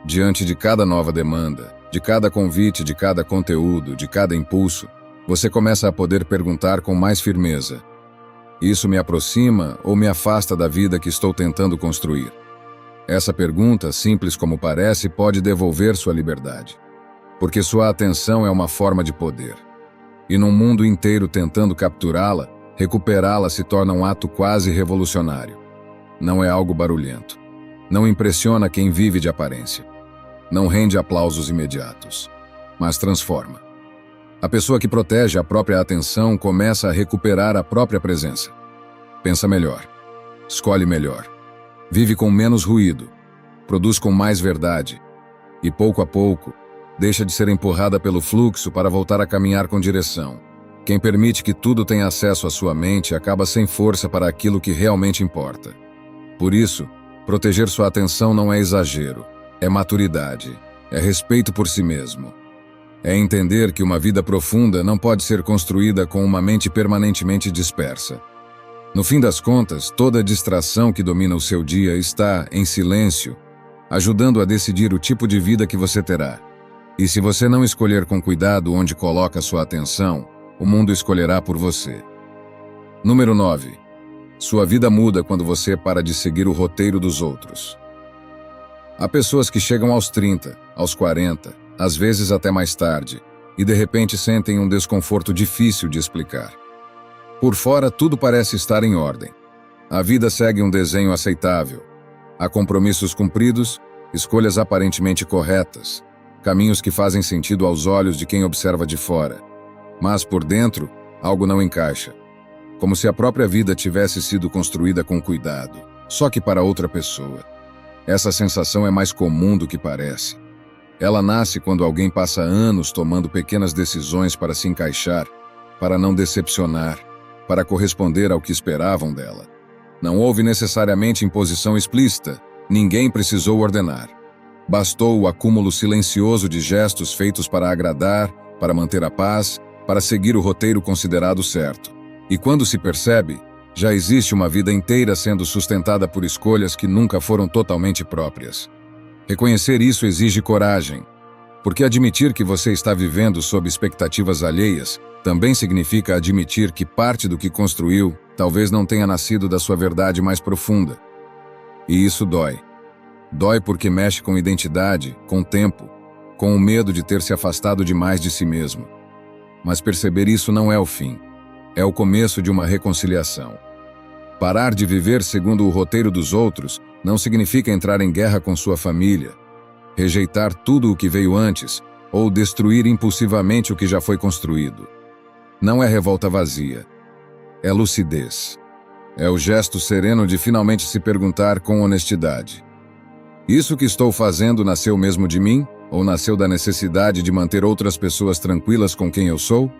Diante de cada nova demanda, de cada convite, de cada conteúdo, de cada impulso, você começa a poder perguntar com mais firmeza: isso me aproxima ou me afasta da vida que estou tentando construir? Essa pergunta, simples como parece, pode devolver sua liberdade. Porque sua atenção é uma forma de poder. E num mundo inteiro tentando capturá-la, recuperá-la se torna um ato quase revolucionário. Não é algo barulhento. Não impressiona quem vive de aparência. Não rende aplausos imediatos, mas transforma. A pessoa que protege a própria atenção começa a recuperar a própria presença. Pensa melhor. Escolhe melhor. Vive com menos ruído. Produz com mais verdade. E pouco a pouco, deixa de ser empurrada pelo fluxo para voltar a caminhar com direção. Quem permite que tudo tenha acesso à sua mente acaba sem força para aquilo que realmente importa. Por isso, proteger sua atenção não é exagero, é maturidade, é respeito por si mesmo. É entender que uma vida profunda não pode ser construída com uma mente permanentemente dispersa. No fim das contas, toda distração que domina o seu dia está, em silêncio, ajudando a decidir o tipo de vida que você terá. E se você não escolher com cuidado onde coloca sua atenção, o mundo escolherá por você. Número 9. Sua vida muda quando você para de seguir o roteiro dos outros. Há pessoas que chegam aos 30, aos 40, às vezes até mais tarde, e de repente sentem um desconforto difícil de explicar. Por fora, tudo parece estar em ordem. A vida segue um desenho aceitável. Há compromissos cumpridos, escolhas aparentemente corretas, caminhos que fazem sentido aos olhos de quem observa de fora. Mas, por dentro, algo não encaixa. Como se a própria vida tivesse sido construída com cuidado, só que para outra pessoa. Essa sensação é mais comum do que parece. Ela nasce quando alguém passa anos tomando pequenas decisões para se encaixar, para não decepcionar, para corresponder ao que esperavam dela. Não houve necessariamente imposição explícita, ninguém precisou ordenar. Bastou o acúmulo silencioso de gestos feitos para agradar, para manter a paz, para seguir o roteiro considerado certo. E quando se percebe, já existe uma vida inteira sendo sustentada por escolhas que nunca foram totalmente próprias. Reconhecer isso exige coragem, porque admitir que você está vivendo sob expectativas alheias também significa admitir que parte do que construiu talvez não tenha nascido da sua verdade mais profunda. E isso dói. Dói porque mexe com identidade, com tempo, com o medo de ter se afastado demais de si mesmo. Mas perceber isso não é o fim. É o começo de uma reconciliação. Parar de viver segundo o roteiro dos outros não significa entrar em guerra com sua família, rejeitar tudo o que veio antes ou destruir impulsivamente o que já foi construído. Não é revolta vazia. É lucidez. É o gesto sereno de finalmente se perguntar com honestidade: isso que estou fazendo nasceu mesmo de mim? Ou nasceu da necessidade de manter outras pessoas tranquilas com quem eu sou?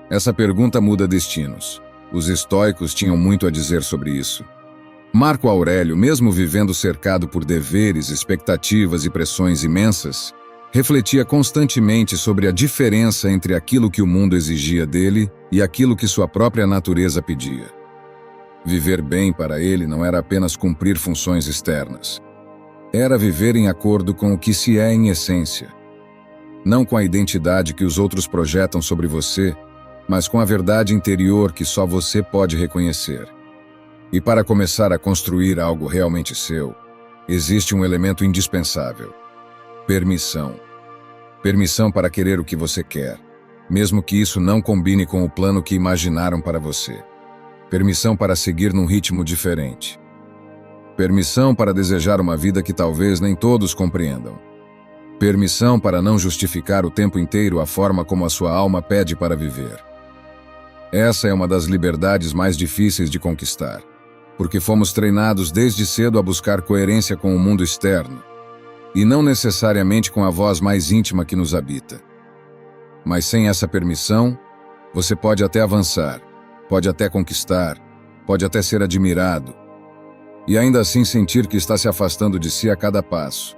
Essa pergunta muda destinos. Os estoicos tinham muito a dizer sobre isso. Marco Aurélio, mesmo vivendo cercado por deveres, expectativas e pressões imensas, refletia constantemente sobre a diferença entre aquilo que o mundo exigia dele e aquilo que sua própria natureza pedia. Viver bem para ele não era apenas cumprir funções externas. Era viver em acordo com o que se é em essência. Não com a identidade que os outros projetam sobre você, mas com a verdade interior que só você pode reconhecer. E para começar a construir algo realmente seu, existe um elemento indispensável: permissão. Permissão para querer o que você quer, mesmo que isso não combine com o plano que imaginaram para você. Permissão para seguir num ritmo diferente. Permissão para desejar uma vida que talvez nem todos compreendam. Permissão para não justificar o tempo inteiro a forma como a sua alma pede para viver. Essa é uma das liberdades mais difíceis de conquistar, porque fomos treinados desde cedo a buscar coerência com o mundo externo, e não necessariamente com a voz mais íntima que nos habita. Mas sem essa permissão, você pode até avançar, pode até conquistar, pode até ser admirado, e ainda assim sentir que está se afastando de si a cada passo.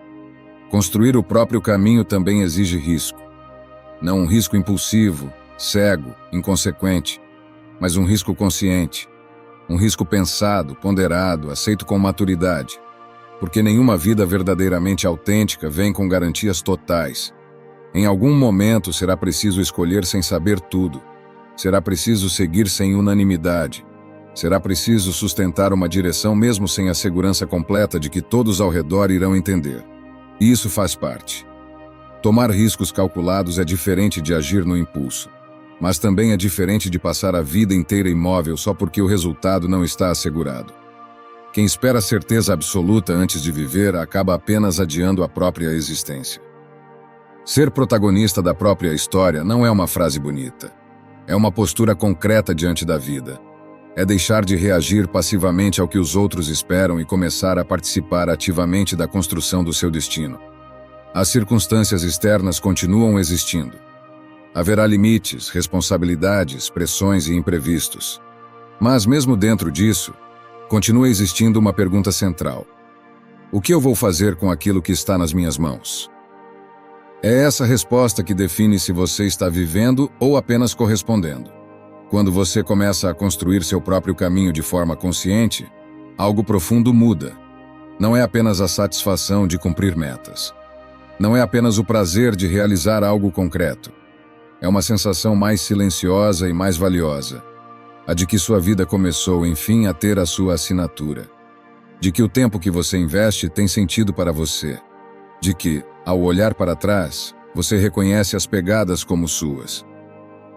Construir o próprio caminho também exige risco. Não um risco impulsivo, cego, inconsequente, mas um risco consciente. Um risco pensado, ponderado, aceito com maturidade. Porque nenhuma vida verdadeiramente autêntica vem com garantias totais. Em algum momento será preciso escolher sem saber tudo. Será preciso seguir sem unanimidade. Será preciso sustentar uma direção mesmo sem a segurança completa de que todos ao redor irão entender. E isso faz parte. Tomar riscos calculados é diferente de agir no impulso, mas também é diferente de passar a vida inteira imóvel só porque o resultado não está assegurado. Quem espera certeza absoluta antes de viver acaba apenas adiando a própria existência. Ser protagonista da própria história não é uma frase bonita. É uma postura concreta diante da vida. É deixar de reagir passivamente ao que os outros esperam e começar a participar ativamente da construção do seu destino. As circunstâncias externas continuam existindo. Haverá limites, responsabilidades, pressões e imprevistos. Mas, mesmo dentro disso, continua existindo uma pergunta central. O que eu vou fazer com aquilo que está nas minhas mãos? É essa resposta que define se você está vivendo ou apenas correspondendo. Quando você começa a construir seu próprio caminho de forma consciente, algo profundo muda. Não é apenas a satisfação de cumprir metas. Não é apenas o prazer de realizar algo concreto. É uma sensação mais silenciosa e mais valiosa. A de que sua vida começou, enfim, a ter a sua assinatura. De que o tempo que você investe tem sentido para você. De que, ao olhar para trás, você reconhece as pegadas como suas.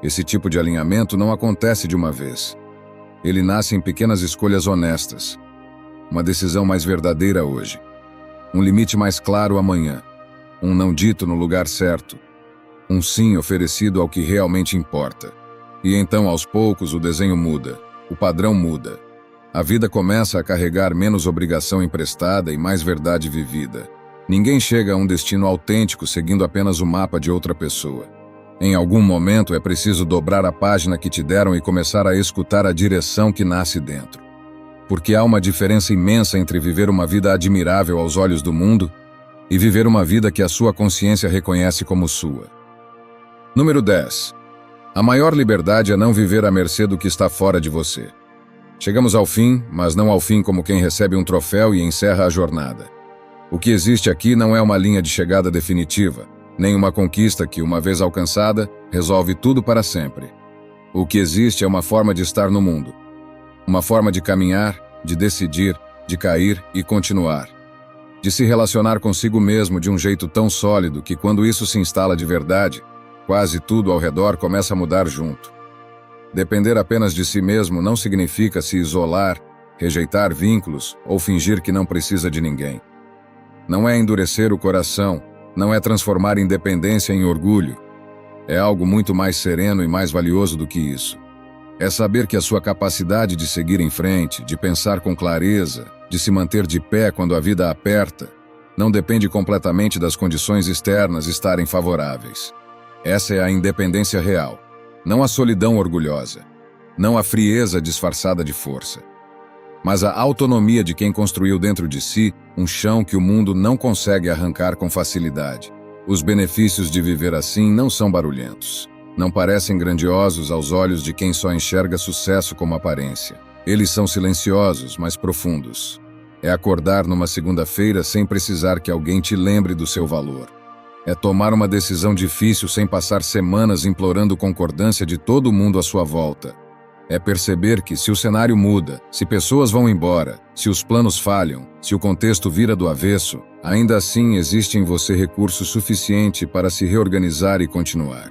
Esse tipo de alinhamento não acontece de uma vez. Ele nasce em pequenas escolhas honestas. Uma decisão mais verdadeira hoje. Um limite mais claro amanhã. Um não dito no lugar certo. Um sim oferecido ao que realmente importa. E então, aos poucos, o desenho muda. O padrão muda. A vida começa a carregar menos obrigação emprestada e mais verdade vivida. Ninguém chega a um destino autêntico seguindo apenas o mapa de outra pessoa. Em algum momento é preciso dobrar a página que te deram e começar a escutar a direção que nasce dentro. Porque há uma diferença imensa entre viver uma vida admirável aos olhos do mundo e viver uma vida que a sua consciência reconhece como sua. Número 10. A maior liberdade é não viver à mercê do que está fora de você. Chegamos ao fim, mas não ao fim como quem recebe um troféu e encerra a jornada. O que existe aqui não é uma linha de chegada definitiva, nem uma conquista que, uma vez alcançada, resolve tudo para sempre. O que existe é uma forma de estar no mundo. Uma forma de caminhar, de decidir, de cair e continuar. De se relacionar consigo mesmo de um jeito tão sólido que, quando isso se instala de verdade, quase tudo ao redor começa a mudar junto. Depender apenas de si mesmo não significa se isolar, rejeitar vínculos ou fingir que não precisa de ninguém. Não é endurecer o coração, não é transformar independência em orgulho. É algo muito mais sereno e mais valioso do que isso. É saber que a sua capacidade de seguir em frente, de pensar com clareza, de se manter de pé quando a vida aperta, não depende completamente das condições externas estarem favoráveis. Essa é a independência real, não a solidão orgulhosa, não a frieza disfarçada de força, mas a autonomia de quem construiu dentro de si um chão que o mundo não consegue arrancar com facilidade. Os benefícios de viver assim não são barulhentos, não parecem grandiosos aos olhos de quem só enxerga sucesso como aparência. Eles são silenciosos, mas profundos. É acordar numa segunda-feira sem precisar que alguém te lembre do seu valor. É tomar uma decisão difícil sem passar semanas implorando concordância de todo mundo à sua volta. É perceber que, se o cenário muda, se pessoas vão embora, se os planos falham, se o contexto vira do avesso, ainda assim existe em você recurso suficiente para se reorganizar e continuar.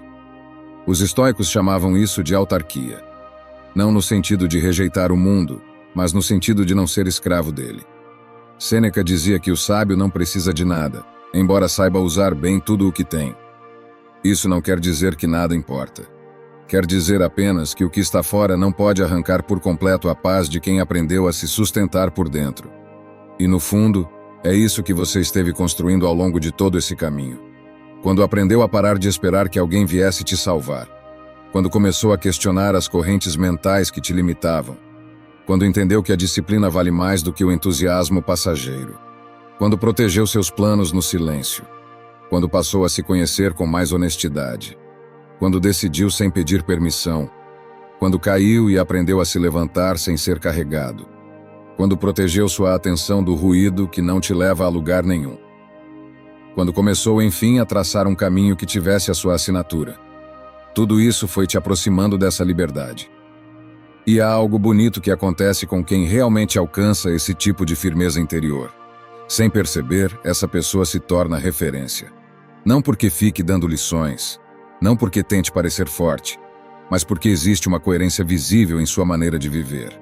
Os estoicos chamavam isso de autarquia. Não no sentido de rejeitar o mundo, mas no sentido de não ser escravo dele. Sêneca dizia que o sábio não precisa de nada, embora saiba usar bem tudo o que tem. Isso não quer dizer que nada importa. Quer dizer apenas que o que está fora não pode arrancar por completo a paz de quem aprendeu a se sustentar por dentro. E no fundo, é isso que você esteve construindo ao longo de todo esse caminho. Quando aprendeu a parar de esperar que alguém viesse te salvar. Quando começou a questionar as correntes mentais que te limitavam. Quando entendeu que a disciplina vale mais do que o entusiasmo passageiro. Quando protegeu seus planos no silêncio. Quando passou a se conhecer com mais honestidade. Quando decidiu sem pedir permissão. Quando caiu e aprendeu a se levantar sem ser carregado. Quando protegeu sua atenção do ruído que não te leva a lugar nenhum. Quando começou, enfim, a traçar um caminho que tivesse a sua assinatura. Tudo isso foi te aproximando dessa liberdade. E há algo bonito que acontece com quem realmente alcança esse tipo de firmeza interior. Sem perceber, essa pessoa se torna referência. Não porque fique dando lições, não porque tente parecer forte, mas porque existe uma coerência visível em sua maneira de viver.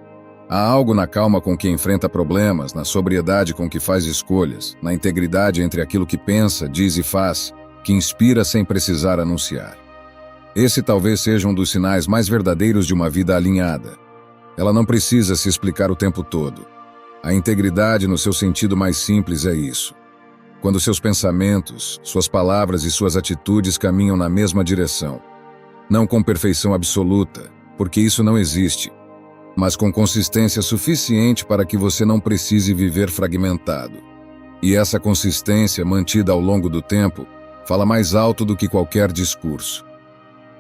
Há algo na calma com que enfrenta problemas, na sobriedade com que faz escolhas, na integridade entre aquilo que pensa, diz e faz, que inspira sem precisar anunciar. Esse talvez seja um dos sinais mais verdadeiros de uma vida alinhada. Ela não precisa se explicar o tempo todo. A integridade, no seu sentido mais simples, é isso. Quando seus pensamentos, suas palavras e suas atitudes caminham na mesma direção. Não com perfeição absoluta, porque isso não existe, mas com consistência suficiente para que você não precise viver fragmentado. E essa consistência, mantida ao longo do tempo, fala mais alto do que qualquer discurso.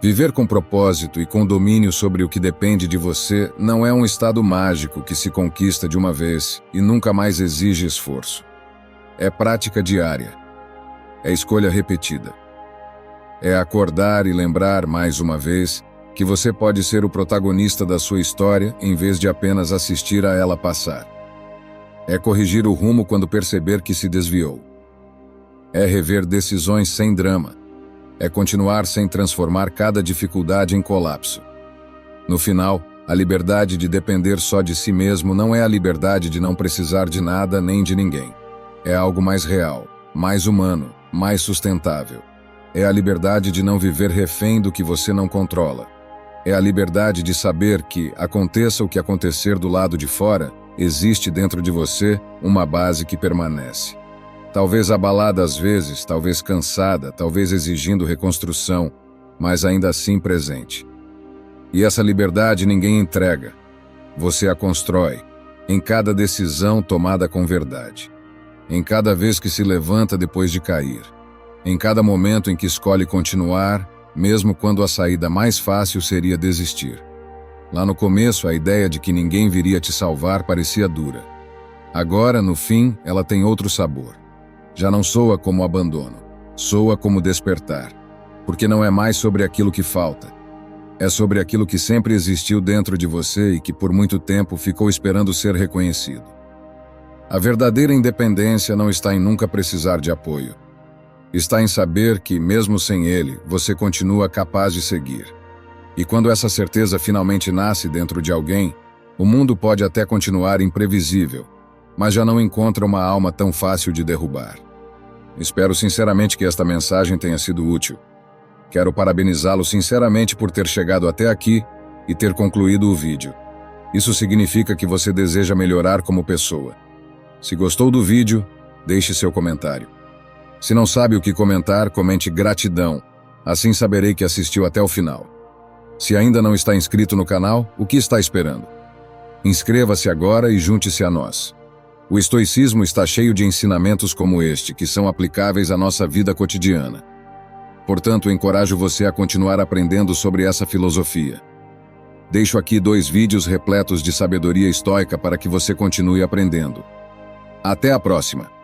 Viver com propósito e com domínio sobre o que depende de você não é um estado mágico que se conquista de uma vez e nunca mais exige esforço. É prática diária. É escolha repetida. É acordar e lembrar, mais uma vez, que você pode ser o protagonista da sua história em vez de apenas assistir a ela passar. É corrigir o rumo quando perceber que se desviou. É rever decisões sem drama. É continuar sem transformar cada dificuldade em colapso. No final, a liberdade de depender só de si mesmo não é a liberdade de não precisar de nada nem de ninguém. É algo mais real, mais humano, mais sustentável. É a liberdade de não viver refém do que você não controla. É a liberdade de saber que, aconteça o que acontecer do lado de fora, existe dentro de você uma base que permanece. Talvez abalada às vezes, talvez cansada, talvez exigindo reconstrução, mas ainda assim presente. E essa liberdade ninguém entrega. Você a constrói, em cada decisão tomada com verdade. Em cada vez que se levanta depois de cair. Em cada momento em que escolhe continuar, mesmo quando a saída mais fácil seria desistir. Lá no começo, a ideia de que ninguém viria te salvar parecia dura. Agora, no fim, ela tem outro sabor. Já não soa como abandono, soa como despertar. Porque não é mais sobre aquilo que falta. É sobre aquilo que sempre existiu dentro de você e que por muito tempo ficou esperando ser reconhecido. A verdadeira independência não está em nunca precisar de apoio. Está em saber que, mesmo sem ele, você continua capaz de seguir. E quando essa certeza finalmente nasce dentro de alguém, o mundo pode até continuar imprevisível, mas já não encontra uma alma tão fácil de derrubar. Espero sinceramente que esta mensagem tenha sido útil. Quero parabenizá-lo sinceramente por ter chegado até aqui e ter concluído o vídeo. Isso significa que você deseja melhorar como pessoa. Se gostou do vídeo, deixe seu comentário. Se não sabe o que comentar, comente gratidão. Assim saberei que assistiu até o final. Se ainda não está inscrito no canal, o que está esperando? Inscreva-se agora e junte-se a nós. O estoicismo está cheio de ensinamentos como este, que são aplicáveis à nossa vida cotidiana. Portanto, encorajo você a continuar aprendendo sobre essa filosofia. Deixo aqui 2 vídeos repletos de sabedoria estoica para que você continue aprendendo. Até a próxima!